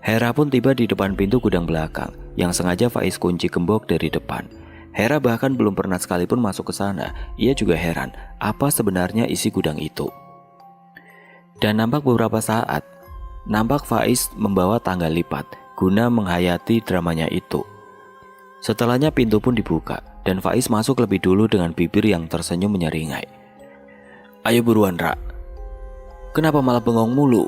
Hera pun tiba di depan pintu gudang belakang yang sengaja Faiz kunci gembok dari depan. Hera bahkan belum pernah sekalipun masuk ke sana. Ia juga heran apa sebenarnya isi gudang itu. Dan nampak beberapa saat, nampak Faiz membawa tangga lipat guna menghayati dramanya itu. Setelahnya pintu pun dibuka dan Faiz masuk lebih dulu dengan bibir yang tersenyum menyeringai. Ayo buruan Ra. Kenapa malah bengong mulu?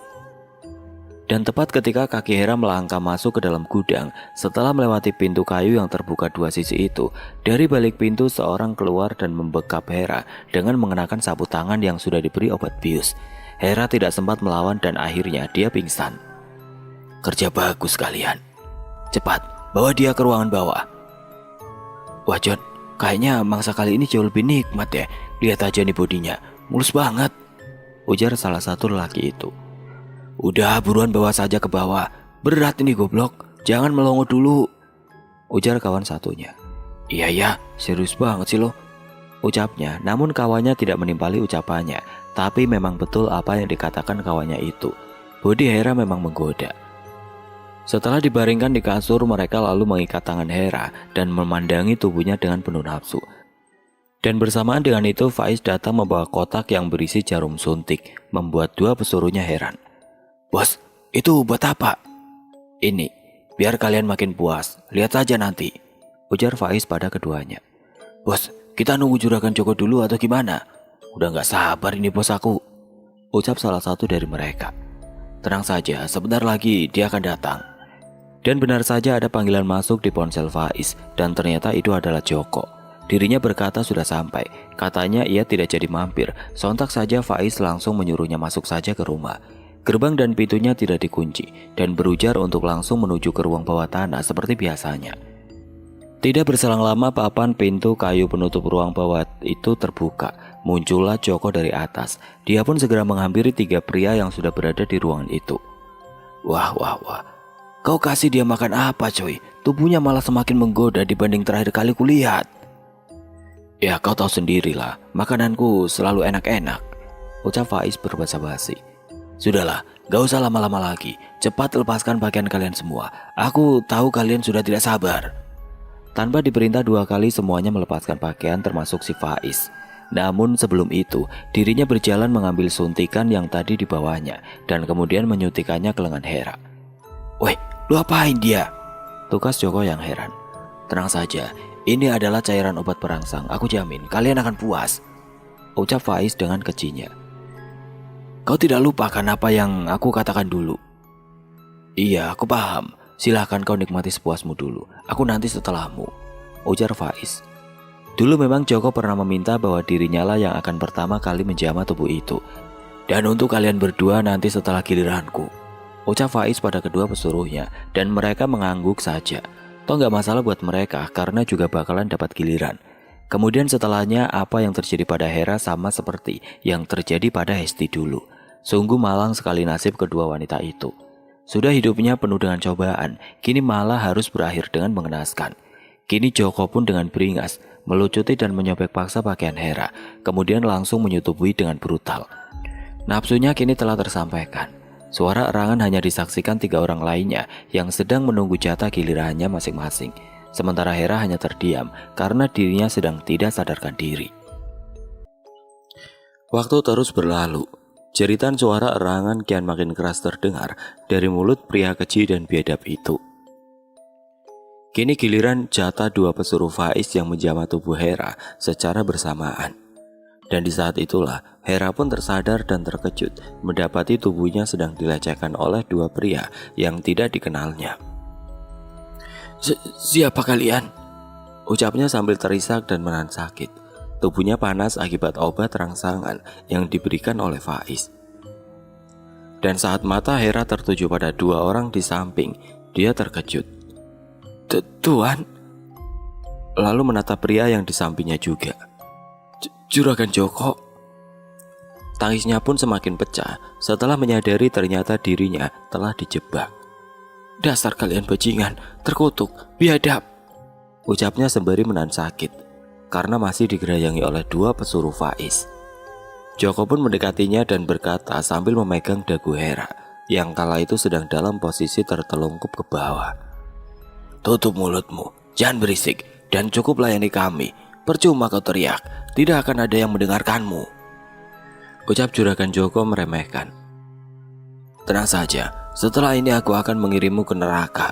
Dan tepat ketika kaki Hera melangkah masuk ke dalam gudang, setelah melewati pintu kayu yang terbuka dua sisi itu, dari balik pintu seorang keluar dan membekap Hera dengan mengenakan sapu tangan yang sudah diberi obat bius. Hera tidak sempat melawan dan akhirnya dia pingsan. "Kerja bagus kalian. Cepat, bawa dia ke ruangan bawah." "Wah John, kayaknya mangsa kali ini jauh lebih nikmat ya. Lihat aja nih bodinya, mulus banget," ujar salah satu lelaki itu. "Udah buruan bawa saja ke bawah. Berat ini goblok, jangan melongo dulu," ujar kawan satunya. "Iya ya, serius banget sih lo," ucapnya. Namun kawannya tidak menimpali ucapannya. Tapi memang betul apa yang dikatakan kawannya itu. Bodi Hera memang menggoda. Setelah dibaringkan di kasur, mereka lalu mengikat tangan Hera dan memandangi tubuhnya dengan penuh nafsu. Dan bersamaan dengan itu Faiz datang membawa kotak yang berisi jarum suntik, membuat dua pesuruhnya heran. "Bos, itu buat apa?" "Ini, biar kalian makin puas. Lihat saja nanti," ujar Faiz pada keduanya. "Bos, kita nunggu Juragan Joko dulu atau gimana? Udah gak sabar ini bos aku," ucap salah satu dari mereka. "Tenang saja, sebentar lagi dia akan datang." Dan benar saja ada panggilan masuk di ponsel Faiz, dan ternyata itu adalah Joko. Dirinya berkata sudah sampai. Katanya ia tidak jadi mampir. Sontak saja Faiz langsung menyuruhnya masuk saja ke rumah. Gerbang dan pintunya tidak dikunci, dan berujar untuk langsung menuju ke ruang bawah tanah seperti biasanya. Tidak berselang lama papan pintu kayu penutup ruang bawah itu terbuka. Muncullah Joko dari atas. Dia pun segera menghampiri tiga pria yang sudah berada di ruangan itu. Wah. Kau kasih dia makan apa coy? Tubuhnya malah semakin menggoda dibanding terakhir kali kulihat." "Ya kau tahu sendirilah, makananku selalu enak-enak," ucap Faiz berbahasa basi. "Sudahlah, gak usah lama-lama lagi. Cepat lepaskan pakaian kalian semua. Aku tahu kalian sudah tidak sabar." Tanpa diperintah dua kali semuanya melepaskan pakaian termasuk si Faiz. Namun sebelum itu, dirinya berjalan mengambil suntikan yang tadi dibawanya dan kemudian menyuntikannya ke lengan Hera. "Weh, lu apain dia?" tukas Joko yang heran. "Tenang saja, ini adalah cairan obat perangsang. Aku jamin kalian akan puas," ucap Faiz dengan kecinya. "Kau tidak lupakan apa yang aku katakan dulu?" "Iya, aku paham. Silahkan kau nikmati sepuasmu dulu. Aku nanti setelahmu," ujar Faiz. Dulu memang Joko pernah meminta bahwa dirinya lah yang akan pertama kali menjamah tubuh itu. "Dan untuk kalian berdua nanti setelah giliranku," ucap Faiz pada kedua pesuruhnya, dan mereka mengangguk saja. Toh gak masalah buat mereka karena juga bakalan dapat giliran. Kemudian setelahnya apa yang terjadi pada Hera sama seperti yang terjadi pada Hesti dulu. Sungguh malang sekali nasib kedua wanita itu. Sudah hidupnya penuh dengan cobaan, kini malah harus berakhir dengan mengenaskan. Kini Joko pun dengan beringas melucuti dan menyobek paksa pakaian Hera, kemudian langsung menyetubui dengan brutal. Nafsunya kini telah tersampaikan. Suara erangan hanya disaksikan tiga orang lainnya yang sedang menunggu jatah gilirannya masing-masing. Sementara Hera hanya terdiam karena dirinya sedang tidak sadarkan diri. Waktu terus berlalu. Jeritan suara erangan kian makin keras terdengar dari mulut pria keji dan biadab itu. Kini giliran jatah dua pesuruh Faiz yang menjamah tubuh Hera secara bersamaan. Dan di saat itulah Hera pun tersadar dan terkejut mendapati tubuhnya sedang dilecehkan oleh dua pria yang tidak dikenalnya. Siapa kalian?" ucapnya sambil terisak dan menahan sakit. Tubuhnya panas akibat obat rangsangan yang diberikan oleh Faiz. Dan saat mata Hera tertuju pada dua orang di samping, dia terkejut. "Tuan?" Lalu menatap pria yang di sampingnya juga. "Juragan Joko." Tangisnya pun semakin pecah setelah menyadari ternyata dirinya telah dijebak. "Dasar kalian bajingan, terkutuk, biadab," ucapnya sembari menahan sakit karena masih digerayangi oleh dua pesuruh Faiz. Joko pun mendekatinya dan berkata sambil memegang dagu Hera yang kala itu sedang dalam posisi tertelungkup ke bawah. "Tutup mulutmu, jangan berisik, dan cukup layani kami. Percuma kau teriak, tidak akan ada yang mendengarkanmu," ucap Juragan Joko meremehkan. "Tenang saja, setelah ini aku akan mengirimmu ke neraka,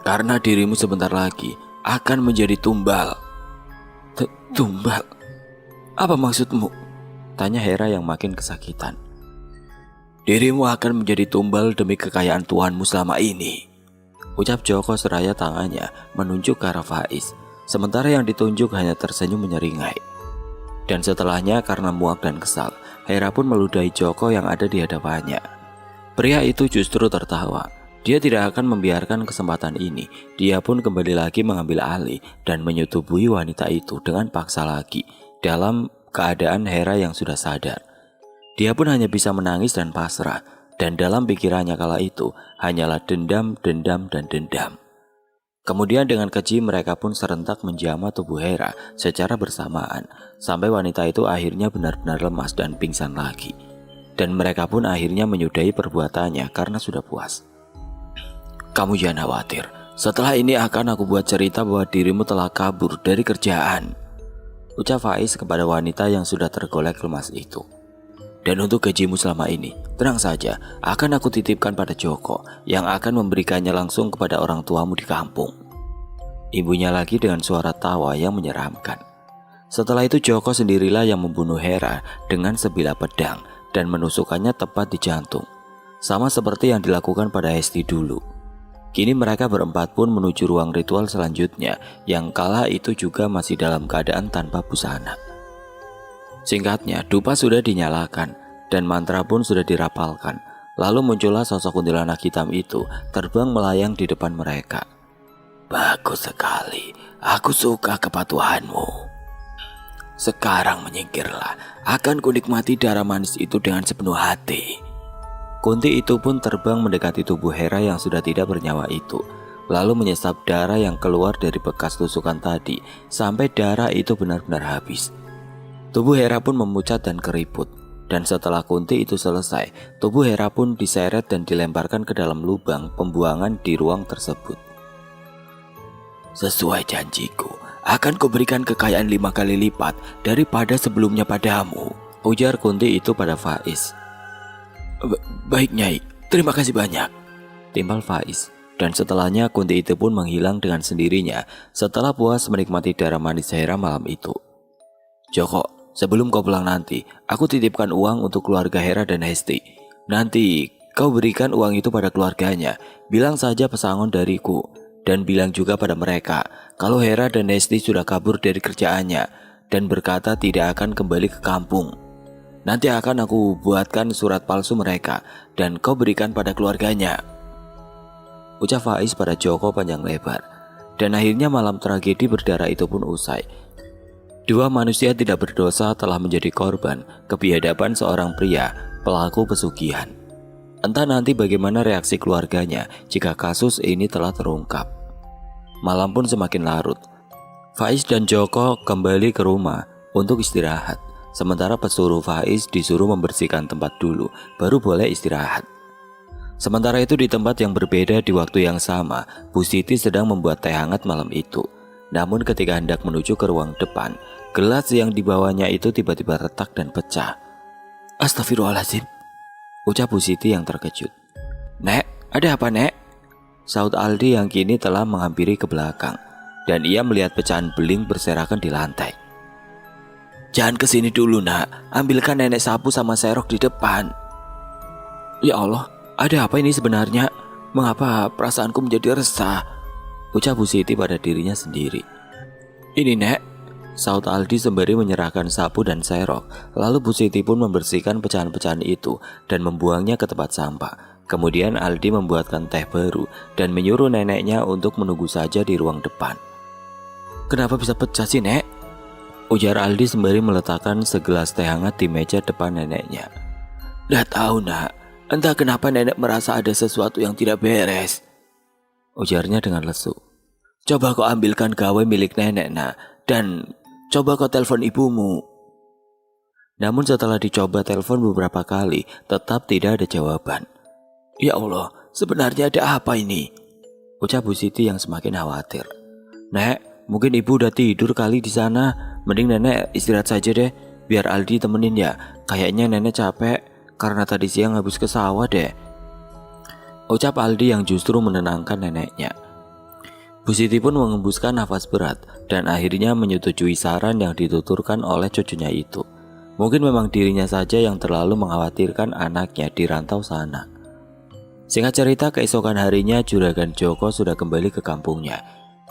karena dirimu sebentar lagi akan menjadi tumbal." "Tumbal? Apa maksudmu?" tanya Hera yang makin kesakitan. Dirimu akan menjadi tumbal demi kekayaan tuanmu selama ini, ucap Joko seraya tangannya menunjuk ke arah Faiz. Sementara yang ditunjuk hanya tersenyum menyeringai. Dan setelahnya karena muak dan kesal, Hera pun meludahi Joko yang ada di hadapannya. Pria itu justru tertawa. Dia tidak akan membiarkan kesempatan ini. Dia pun kembali lagi mengambil alih dan menyetubui wanita itu dengan paksa lagi dalam keadaan Hera yang sudah sadar. Dia pun hanya bisa menangis dan pasrah, dan dalam pikirannya kala itu hanyalah dendam, dendam, dan dendam. Kemudian dengan keji mereka pun serentak menjamah tubuh Hera secara bersamaan, sampai wanita itu akhirnya benar-benar lemas dan pingsan lagi. Dan mereka pun akhirnya menyudahi perbuatannya karena sudah puas. Kamu jangan khawatir, setelah ini akan aku buat cerita bahwa dirimu telah kabur dari kerjaan, ucap Faiz kepada wanita yang sudah tergolek lemas itu. Dan untuk gajimu selama ini, tenang saja, akan aku titipkan pada Joko yang akan memberikannya langsung kepada orang tuamu di kampung. Ibunya lagi dengan suara tawa yang menyeramkan. Setelah itu Joko sendirilah yang membunuh Hera dengan sebilah pedang dan menusukkannya tepat di jantung. Sama seperti yang dilakukan pada Hesti dulu. Kini mereka berempat pun menuju ruang ritual selanjutnya yang kala itu juga masih dalam keadaan tanpa busana. Singkatnya, dupa sudah dinyalakan dan mantra pun sudah dirapalkan. Lalu muncullah sosok kuntilanak hitam itu terbang melayang di depan mereka. Bagus sekali, aku suka kepatuhanmu. Sekarang menyingkirlah, akan kunikmati darah manis itu dengan sepenuh hati. Kunti itu pun terbang mendekati tubuh Hera yang sudah tidak bernyawa itu. Lalu menyesap darah yang keluar dari bekas tusukan tadi sampai darah itu benar-benar habis. Tubuh Hera pun memucat dan keriput. Dan setelah Kunti itu selesai, tubuh Hera pun diseret dan dilemparkan ke dalam lubang pembuangan di ruang tersebut. Sesuai janjiku, akan kuberikan kekayaan 5 kali lipat daripada sebelumnya padamu, ujar Kunti itu pada Faiz. Baik Nyai, terima kasih banyak, timpal Faiz. Dan setelahnya Kunti itu pun menghilang dengan sendirinya setelah puas menikmati darah manis Hera malam itu. Joko, sebelum kau pulang nanti, aku titipkan uang untuk keluarga Hera dan Hesti. Nanti kau berikan uang itu pada keluarganya. Bilang saja pesangon dariku. Dan bilang juga pada mereka kalau Hera dan Hesti sudah kabur dari kerjaannya dan berkata tidak akan kembali ke kampung. Nanti akan aku buatkan surat palsu mereka dan kau berikan pada keluarganya, ucap Faiz pada Joko panjang lebar. Dan akhirnya malam tragedi berdarah itu pun usai. Dua manusia tidak berdosa telah menjadi korban kebiadaban seorang pria pelaku pesugihan. Entah nanti bagaimana reaksi keluarganya jika kasus ini telah terungkap. Malam pun semakin larut. Faiz dan Joko kembali ke rumah untuk istirahat. Sementara pesuruh Faiz disuruh membersihkan tempat dulu, baru boleh istirahat. Sementara itu di tempat yang berbeda di waktu yang sama, Bu Siti sedang membuat teh hangat malam itu. Namun ketika hendak menuju ke ruang depan, gelas yang dibawanya itu tiba-tiba retak dan pecah. Astagfirullahaladzim, ucap Bu Siti yang terkejut. Nek, ada apa Nek? Saud Aldi yang kini telah menghampiri ke belakang. Dan ia melihat pecahan beling berserakan di lantai. Jangan kesini dulu nak, ambilkan nenek sapu sama serok di depan. Ya Allah, ada apa ini sebenarnya? Mengapa perasaanku menjadi resah? Ucap Bu Siti pada dirinya sendiri. Ini Nek, Saud Aldi sembari menyerahkan sapu dan serok. Lalu Bu Siti pun membersihkan pecahan-pecahan itu dan membuangnya ke tempat sampah. Kemudian Aldi membuatkan teh baru dan menyuruh neneknya untuk menunggu saja di ruang depan. Kenapa bisa pecah sih Nek? Ujar Aldi sembari meletakkan segelas teh hangat di meja depan neneknya. Dah tahu nak, entah kenapa nenek merasa ada sesuatu yang tidak beres, ujarnya dengan lesu. Coba kau ambilkan gawe milik nenek nak, dan coba kau telepon ibumu. Namun setelah dicoba telepon beberapa kali, tetap tidak ada jawaban. Ya Allah, sebenarnya ada apa ini? Ucap Bu Siti yang semakin khawatir. Nek, mungkin ibu udah tidur kali di sana. Mending nenek istirahat saja deh, biar Aldi temenin ya. Kayaknya nenek capek karena tadi siang habis ke sawah deh, ucap Aldi yang justru menenangkan neneknya. Bu Siti pun mengembuskan nafas berat dan akhirnya menyetujui saran yang dituturkan oleh cucunya itu. Mungkin memang dirinya saja yang terlalu mengkhawatirkan anaknya di rantau sana. Singkat cerita, keesokan harinya Juragan Joko sudah kembali ke kampungnya.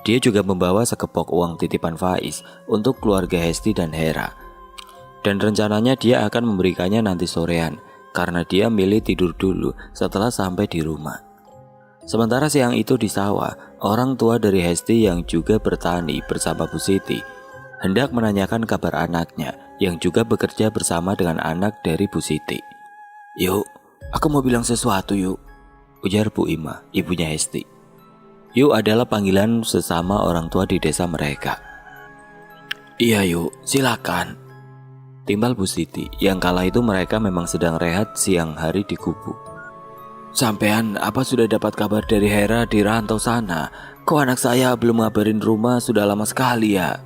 Dia juga membawa sekepok uang titipan Faiz untuk keluarga Hesti dan Hera. Dan rencananya dia akan memberikannya nanti sorean, karena dia milih tidur dulu setelah sampai di rumah. Sementara siang itu di sawah, orang tua dari Hesti yang juga bertani bersama Bu Siti hendak menanyakan kabar anaknya yang juga bekerja bersama dengan anak dari Bu Siti. "Yuk, aku mau bilang sesuatu yuk," ujar Bu Ima, ibunya Hesti. Yuk adalah panggilan sesama orang tua di desa mereka. "Iya yuk, silakan," timbal Bu Siti, yang kala itu mereka memang sedang rehat siang hari di kubu. "Sampean apa sudah dapat kabar dari Hera di rantau sana? Kok anak saya belum ngabarin rumah sudah lama sekali ya?"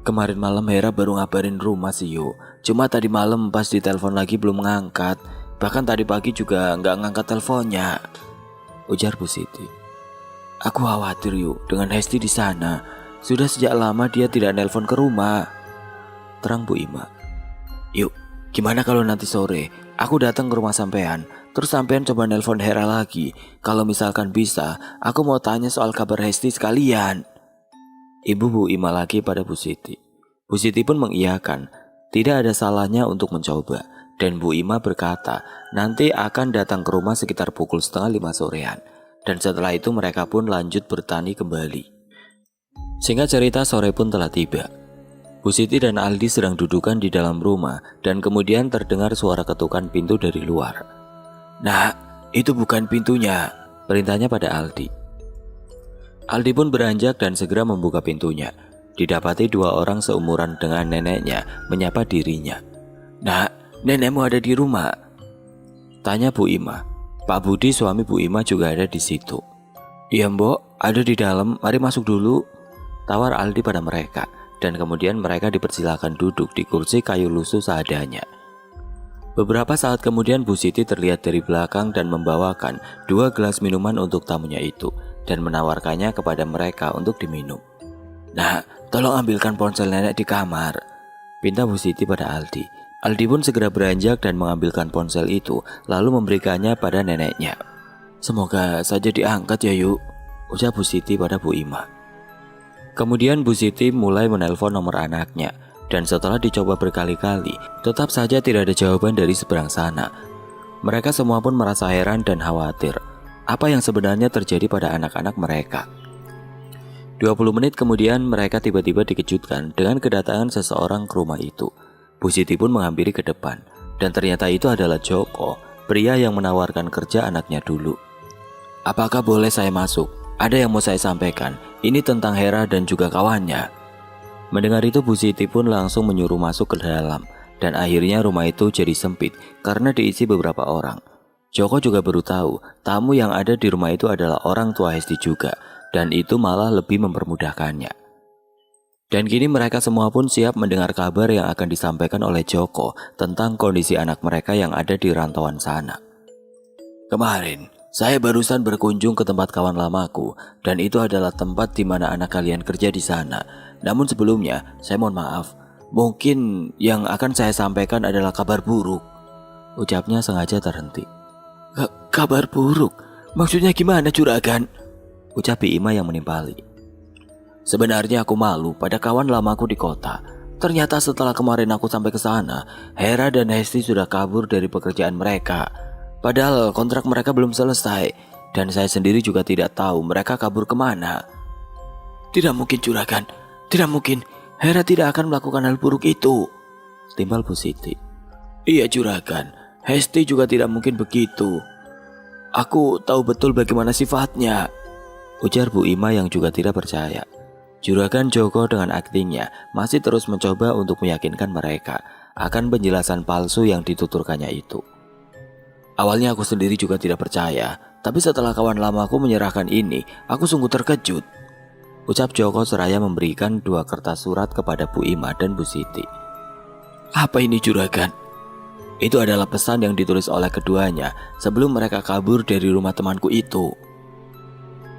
"Kemarin malam Hera baru ngabarin rumah sih yuk. Cuma tadi malam pas ditelepon lagi belum ngangkat. Bahkan tadi pagi juga nggak ngangkat teleponnya," ujar Bu Siti. "Aku khawatir yuk dengan Hesti di sana. Sudah sejak lama dia tidak nelpon ke rumah," terang Bu Ima. "Yuk, gimana kalau nanti sore aku datang ke rumah sampean, terus sampean coba nelpon Hera lagi. Kalau misalkan bisa, aku mau tanya soal kabar Hesti sekalian," ibu Bu Ima lagi pada Bu Siti. Bu Siti pun mengiyakan, tidak ada salahnya untuk mencoba. Dan Bu Ima berkata nanti akan datang ke rumah sekitar pukul 4:30 sorean. Dan setelah itu mereka pun lanjut bertani kembali. Singkat cerita, sore pun telah tiba. Bu Siti dan Aldi sedang dudukan di dalam rumah dan kemudian terdengar suara ketukan pintu dari luar. "Nah, itu bukan pintunya," perintahnya pada Aldi. Aldi pun beranjak dan segera membuka pintunya. Didapati dua orang seumuran dengan neneknya menyapa dirinya. "Nak, nenekmu ada di rumah?" tanya Bu Ima. Pak Budi, suami Bu Ima, juga ada di situ. "Iya mbok, ada di dalam, mari masuk dulu," tawar Aldi pada mereka. Dan kemudian mereka dipersilakan duduk di kursi kayu lusuh seadanya. Beberapa saat kemudian Bu Siti terlihat dari belakang dan membawakan 2 gelas minuman untuk tamunya itu dan menawarkannya kepada mereka untuk diminum. "Nah, tolong ambilkan ponsel nenek di kamar," pinta Bu Siti pada Aldi. Aldi pun segera beranjak dan mengambilkan ponsel itu lalu memberikannya pada neneknya. "Semoga saja diangkat ya yuk," ucap Bu Siti pada Bu Ima. Kemudian Bu Siti mulai menelpon nomor anaknya, dan setelah dicoba berkali-kali, tetap saja tidak ada jawaban dari seberang sana. Mereka semua pun merasa heran dan khawatir. Apa yang sebenarnya terjadi pada anak-anak mereka? 20 menit kemudian mereka tiba-tiba dikejutkan dengan kedatangan seseorang ke rumah itu. Bu Siti pun menghampiri ke depan, dan ternyata itu adalah Joko, pria yang menawarkan kerja anaknya dulu. "Apakah boleh saya masuk? Ada yang mau saya sampaikan. Ini tentang Hera dan juga kawannya." Mendengar itu Bu Siti pun langsung menyuruh masuk ke dalam. Dan akhirnya rumah itu jadi sempit karena diisi beberapa orang. Joko juga baru tahu tamu yang ada di rumah itu adalah orang tua Hesti juga. Dan itu malah lebih mempermudahkannya. Dan kini mereka semua pun siap mendengar kabar yang akan disampaikan oleh Joko tentang kondisi anak mereka yang ada di rantauan sana. "Kemarin saya barusan berkunjung ke tempat kawan lamaku, dan itu adalah tempat di mana anak kalian kerja di sana. Namun sebelumnya, saya mohon maaf. Mungkin yang akan saya sampaikan adalah kabar buruk," ucapnya sengaja terhenti. Kabar buruk? Maksudnya gimana juragan?" ucap Ima yang menimpali. "Sebenarnya aku malu pada kawan lamaku di kota. Ternyata setelah kemarin aku sampai ke sana, Hera dan Hesti sudah kabur dari pekerjaan mereka. Padahal kontrak mereka belum selesai, dan saya sendiri juga tidak tahu mereka kabur kemana." "Tidak mungkin juragan, tidak mungkin. Hera tidak akan melakukan hal buruk itu," timbal Bu Siti. "Iya juragan, Hesti juga tidak mungkin begitu. Aku tahu betul bagaimana sifatnya," ujar Bu Ima yang juga tidak percaya. Juragan Joko dengan aktingnya masih terus mencoba untuk meyakinkan mereka akan penjelasan palsu yang dituturkannya itu. "Awalnya aku sendiri juga tidak percaya, tapi setelah kawan lamaku menyerahkan ini, aku sungguh terkejut," ucap Joko seraya memberikan 2 kertas surat kepada Bu Ima dan Bu Siti. "Apa ini juragan?" "Itu adalah pesan yang ditulis oleh keduanya sebelum mereka kabur dari rumah temanku itu."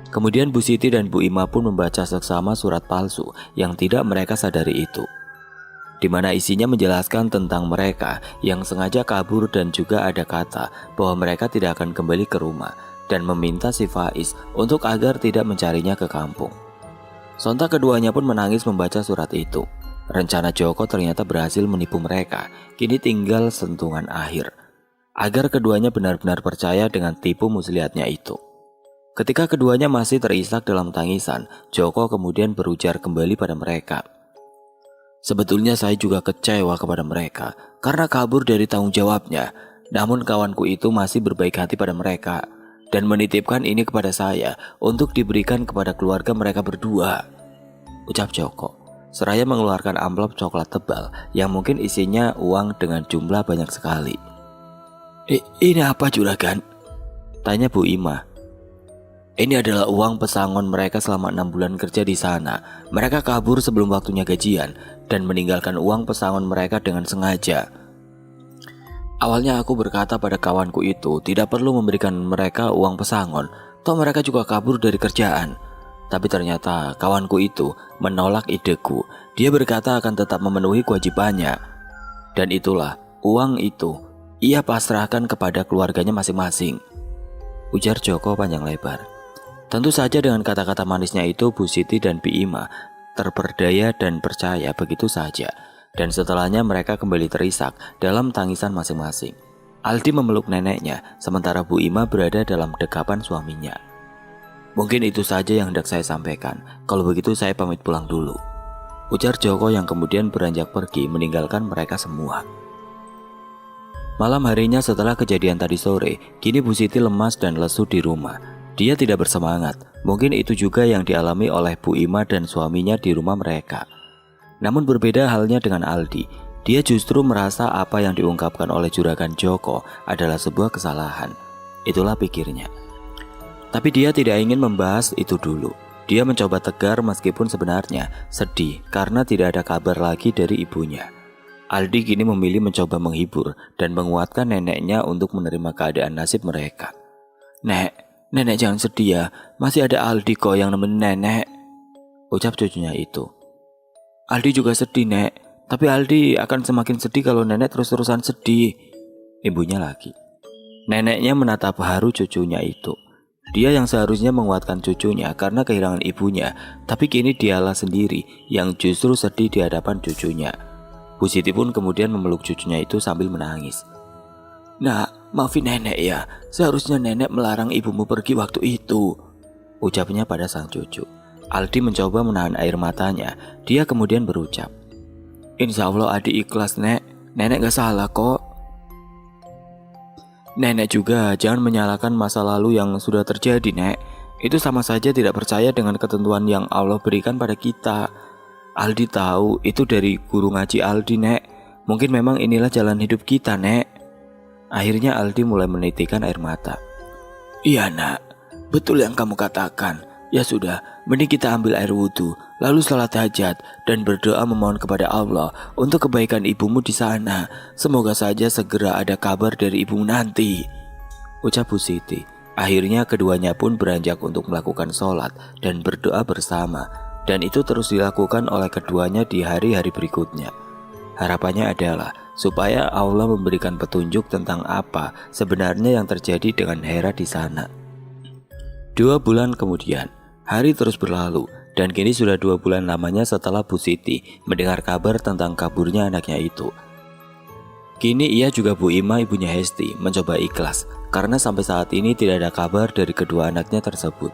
Kemudian Bu Siti dan Bu Ima pun membaca seksama surat palsu yang tidak mereka sadari itu. di mana isinya menjelaskan tentang mereka yang sengaja kabur dan juga ada kata bahwa mereka tidak akan kembali ke rumah dan meminta si Faiz untuk agar tidak mencarinya ke kampung. Sontak keduanya pun menangis membaca surat itu. Rencana Joko ternyata berhasil menipu mereka, kini tinggal sentuhan akhir agar keduanya benar-benar percaya dengan tipu muslihatnya itu. Ketika keduanya masih terisak dalam tangisan, Joko kemudian berujar kembali pada mereka. Sebetulnya saya juga kecewa kepada mereka karena kabur dari tanggung jawabnya. Namun kawanku itu masih berbaik hati pada mereka dan menitipkan ini kepada saya untuk diberikan kepada keluarga mereka berdua, ucap Joko, seraya mengeluarkan amplop coklat tebal yang mungkin isinya uang dengan jumlah banyak sekali. Ini apa juragan? Tanya Bu Ima. Ini adalah uang pesangon mereka selama 6 bulan kerja di sana. Mereka kabur sebelum waktunya gajian dan meninggalkan uang pesangon mereka dengan sengaja. Awalnya aku berkata pada kawanku itu tidak perlu memberikan mereka uang pesangon, toh mereka juga kabur dari kerjaan. Tapi ternyata kawanku itu menolak ideku. Dia berkata akan tetap memenuhi kewajibannya. Dan itulah uang itu ia pasrahkan kepada keluarganya masing-masing, ujar Joko panjang lebar. Tentu saja dengan kata-kata manisnya itu Bu Siti dan Bi Ima terperdaya dan percaya begitu saja. Dan setelahnya mereka kembali terisak dalam tangisan masing-masing. Aldi memeluk neneknya sementara Bu Ima berada dalam dekapan suaminya. Mungkin itu saja yang hendak saya sampaikan. Kalau begitu saya pamit pulang dulu, ujar Joko yang kemudian beranjak pergi meninggalkan mereka semua. Malam harinya setelah kejadian tadi sore, kini Bu Siti lemas dan lesu di rumah. Dia tidak bersemangat, mungkin itu juga yang dialami oleh Bu Ima dan suaminya di rumah mereka. Namun berbeda halnya dengan Aldi, dia justru merasa apa yang diungkapkan oleh juragan Joko adalah sebuah kesalahan. Itulah pikirnya. Tapi dia tidak ingin membahas itu dulu. Dia mencoba tegar meskipun sebenarnya sedih karena tidak ada kabar lagi dari ibunya. Aldi kini memilih mencoba menghibur dan menguatkan neneknya untuk menerima keadaan nasib mereka. Nenek jangan sedih ya, masih ada Aldi kok yang nemenin nenek, ucap cucunya itu. Aldi juga sedih Nek, tapi Aldi akan semakin sedih kalau nenek terus-terusan sedih, ibunya lagi. Neneknya menatap haru cucunya itu. Dia yang seharusnya menguatkan cucunya karena kehilangan ibunya, tapi kini dialah sendiri yang justru sedih di hadapan cucunya. Bu Siti pun kemudian memeluk cucunya itu sambil menangis. Nak, maafin nenek ya, seharusnya nenek melarang ibumu pergi waktu itu, ucapnya pada sang cucu. Aldi mencoba menahan air matanya. Dia kemudian berucap, Insya Allah adik ikhlas Nek, nenek gak salah kok. Nenek juga jangan menyalahkan masa lalu yang sudah terjadi Nek. Itu sama saja tidak percaya dengan ketentuan yang Allah berikan pada kita. Aldi tahu itu dari guru ngaji Aldi Nek. Mungkin memang inilah jalan hidup kita Nek. Akhirnya Aldi mulai menitikan air mata. Iya nak, betul yang kamu katakan. Ya sudah, mending kita ambil air wudhu, lalu salat hajat dan berdoa memohon kepada Allah untuk kebaikan ibumu di sana. Semoga saja segera ada kabar dari ibumu nanti, ucap Bu Siti. Akhirnya keduanya pun beranjak untuk melakukan sholat dan berdoa bersama. Dan itu terus dilakukan oleh keduanya di hari-hari berikutnya. Harapannya adalah supaya Allah memberikan petunjuk tentang apa sebenarnya yang terjadi dengan Hera di sana. 2 bulan kemudian, hari terus berlalu dan kini sudah 2 bulan lamanya setelah Bu Siti mendengar kabar tentang kaburnya anaknya itu. Kini ia juga Bu Ima ibunya Hesti mencoba ikhlas karena sampai saat ini tidak ada kabar dari kedua anaknya tersebut.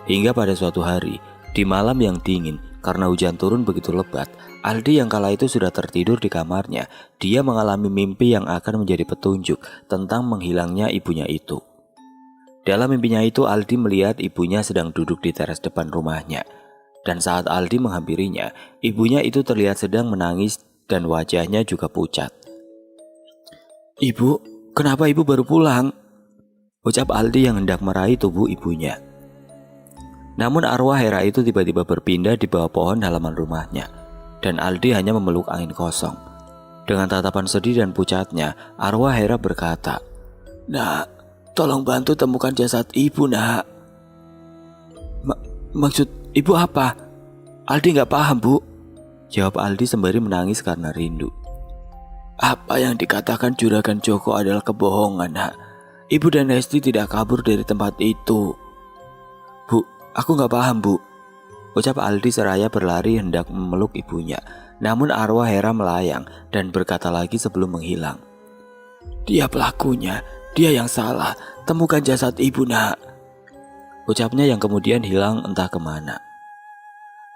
Hingga pada suatu hari, di malam yang dingin karena hujan turun begitu lebat, Aldi yang kala itu sudah tertidur di kamarnya. Dia mengalami mimpi yang akan menjadi petunjuk tentang menghilangnya ibunya itu. Dalam mimpinya itu Aldi melihat ibunya sedang duduk di teras depan rumahnya. Dan saat Aldi menghampirinya, ibunya itu terlihat sedang menangis dan wajahnya juga pucat. Ibu, kenapa ibu baru pulang? Ucap Aldi yang hendak meraih tubuh ibunya. Namun arwah Hera itu tiba-tiba berpindah di bawah pohon halaman rumahnya. Dan Aldi hanya memeluk angin kosong. Dengan tatapan sedih dan pucatnya, arwah Hera berkata, Nak, tolong bantu temukan jasad ibu nak. Maksud ibu apa? Aldi gak paham bu, jawab Aldi sembari menangis karena rindu. Apa yang dikatakan Juragan Joko adalah kebohongan, Nak. Ibu dan Hesti tidak kabur dari tempat itu. Bu, aku gak paham, Bu, ucap Aldi seraya berlari hendak memeluk ibunya. Namun arwah Hera melayang dan berkata lagi sebelum menghilang. Dia pelakunya, dia yang salah. Temukan jasad ibu, Nak, ucapnya yang kemudian hilang entah kemana.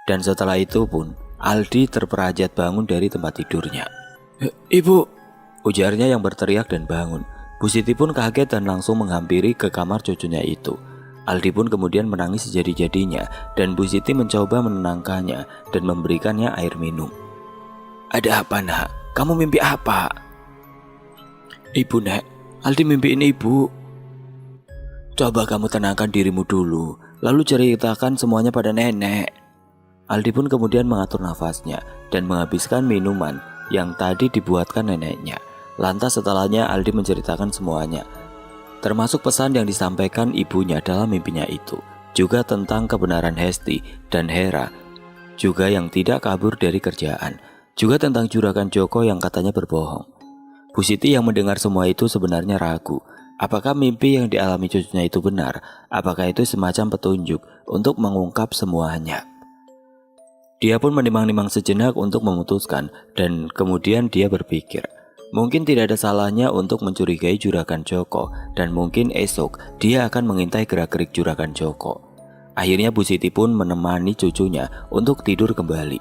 Dan setelah itu pun Aldi terperajat bangun dari tempat tidurnya. Ibu, ujarnya yang berteriak dan bangun. Bu Siti pun kaget dan langsung menghampiri ke kamar cucunya itu. Aldi pun kemudian menangis sejadi-jadinya dan Bu Siti mencoba menenangkannya dan memberikannya air minum. Ada apa, Nak? Kamu mimpi apa? Ibu, Nek, Aldi mimpiin ibu. Coba kamu tenangkan dirimu dulu, lalu ceritakan semuanya pada nenek. Aldi pun kemudian mengatur nafasnya dan menghabiskan minuman yang tadi dibuatkan neneknya. Lantas setelahnya Aldi menceritakan semuanya, termasuk pesan yang disampaikan ibunya dalam mimpinya itu, juga tentang kebenaran Hesti dan Hera, juga yang tidak kabur dari kerjaan, juga tentang Juragan Joko yang katanya berbohong. Bu Siti yang mendengar semua itu sebenarnya ragu. Apakah mimpi yang dialami cucunya itu benar? Apakah itu semacam petunjuk untuk mengungkap semuanya? Dia pun menimang-nimang sejenak untuk memutuskan dan kemudian dia berpikir, mungkin tidak ada salahnya untuk mencurigai Juragan Joko dan mungkin esok dia akan mengintai gerak-gerik Juragan Joko. Akhirnya Bu Siti pun menemani cucunya untuk tidur kembali.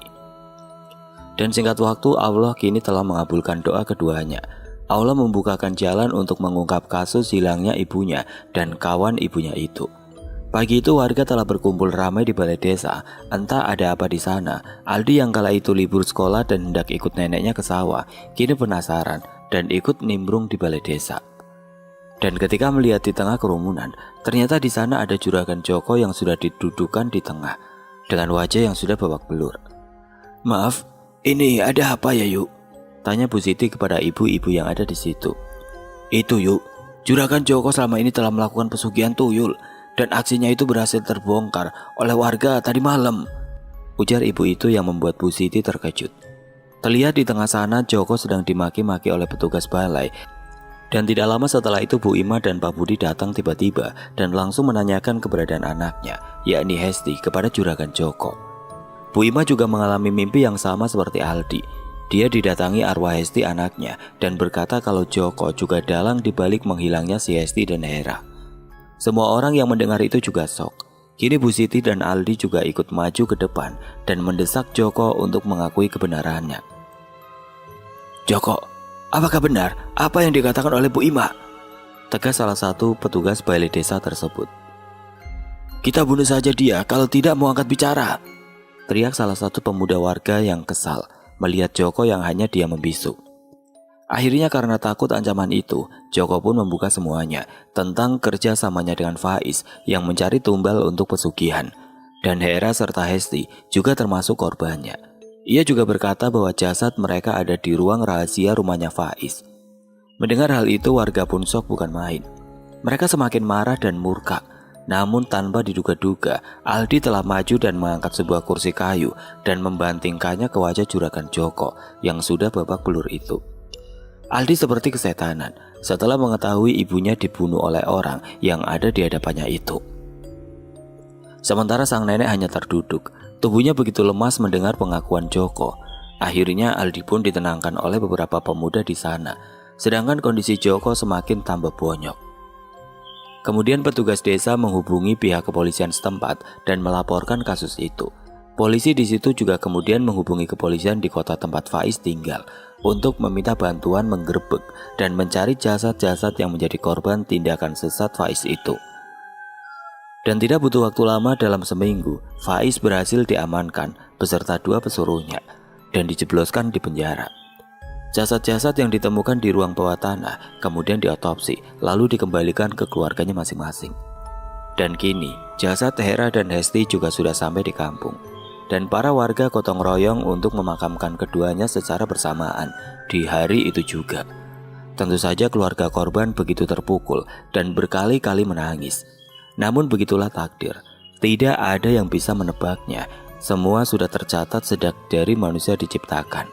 Dan singkat waktu Allah kini telah mengabulkan doa keduanya. Allah membukakan jalan untuk mengungkap kasus hilangnya ibunya dan kawan ibunya itu. Pagi itu warga telah berkumpul ramai di balai desa. Entah ada apa di sana. Aldi yang kala itu libur sekolah dan hendak ikut neneknya ke sawah, kini penasaran dan ikut nimbrung di balai desa. Dan ketika melihat di tengah kerumunan, ternyata di sana ada Juragan Joko yang sudah didudukan di tengah dengan wajah yang sudah babak belur. Maaf, ini ada apa ya, Yuk? Tanya Bu Siti kepada ibu-ibu yang ada di situ. Itu, Yuk, Juragan Joko selama ini telah melakukan pesugihan tuyul dan aksinya itu berhasil terbongkar oleh warga tadi malam, ujar ibu itu yang membuat Bu Siti terkejut. Terlihat di tengah sana Joko sedang dimaki-maki oleh petugas balai. Dan tidak lama setelah itu Bu Ima dan Pak Budi datang tiba-tiba dan langsung menanyakan keberadaan anaknya, yakni Hesti, kepada Juragan Joko. Bu Ima juga mengalami mimpi yang sama seperti Aldi. Dia didatangi arwah Hesti anaknya dan berkata kalau Joko juga dalang dibalik menghilangnya si Hesti dan Hera. Semua orang yang mendengar itu juga shock. Kini Bu Siti dan Aldi juga ikut maju ke depan dan mendesak Joko untuk mengakui kebenarannya. Joko, apakah benar apa yang dikatakan oleh Bu Ima? Tegas salah satu petugas balai desa tersebut. Kita bunuh saja dia kalau tidak mau angkat bicara, teriak salah satu pemuda warga yang kesal melihat Joko yang hanya diam membisu. Akhirnya karena takut ancaman itu, Joko pun membuka semuanya tentang kerjasamanya dengan Faiz yang mencari tumbal untuk pesugihan. Dan Hera serta Hesti juga termasuk korbannya. Ia juga berkata bahwa jasad mereka ada di ruang rahasia rumahnya Faiz. Mendengar hal itu warga pun shock bukan main. Mereka semakin marah dan murka. Namun tanpa diduga-duga, Aldi telah maju dan mengangkat sebuah kursi kayu dan membantingkannya ke wajah Juragan Joko yang sudah babak belur itu. Aldi seperti kesetanan setelah mengetahui ibunya dibunuh oleh orang yang ada di hadapannya itu. Sementara sang nenek hanya terduduk, tubuhnya begitu lemas mendengar pengakuan Joko. Akhirnya Aldi pun ditenangkan oleh beberapa pemuda di sana, sedangkan kondisi Joko semakin tambah bonyok. Kemudian petugas desa menghubungi pihak kepolisian setempat dan melaporkan kasus itu. Polisi di situ juga kemudian menghubungi kepolisian di kota tempat Faiz tinggal untuk meminta bantuan menggerebek dan mencari jasad-jasad yang menjadi korban tindakan sesat Faiz itu. Dan tidak butuh waktu lama, dalam seminggu Faiz berhasil diamankan beserta 2 pesuruhnya dan dijebloskan di penjara. Jasad-jasad yang ditemukan di ruang bawah tanah kemudian diotopsi lalu dikembalikan ke keluarganya masing-masing. Dan kini jasad Hera dan Hesti juga sudah sampai di kampung. Dan para warga gotong royong untuk memakamkan keduanya secara bersamaan di hari itu juga. Tentu saja keluarga korban begitu terpukul dan berkali-kali menangis. Namun begitulah takdir, tidak ada yang bisa menebaknya. Semua sudah tercatat sejak dari manusia diciptakan.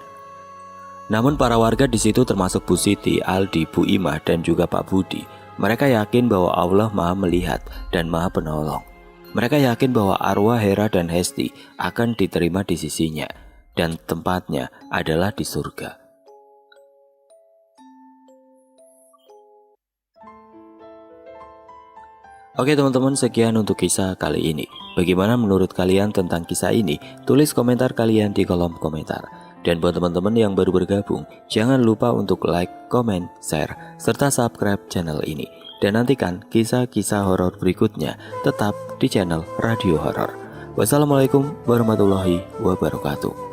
Namun para warga di situ termasuk Bu Siti, Aldi, Bu Imah, dan juga Pak Budi. Mereka yakin bahwa Allah Maha Melihat dan Maha Penolong. Mereka yakin bahwa arwah Hera dan Hesti akan diterima di sisinya, dan tempatnya adalah di surga. Oke teman-teman, sekian untuk kisah kali ini. Bagaimana menurut kalian tentang kisah ini? Tulis komentar kalian di kolom komentar. Dan buat teman-teman yang baru bergabung, jangan lupa untuk like, comment, share, serta subscribe channel ini. Dan nantikan kisah-kisah horor berikutnya tetap di channel Radio Horor. Wassalamualaikum warahmatullahi wabarakatuh.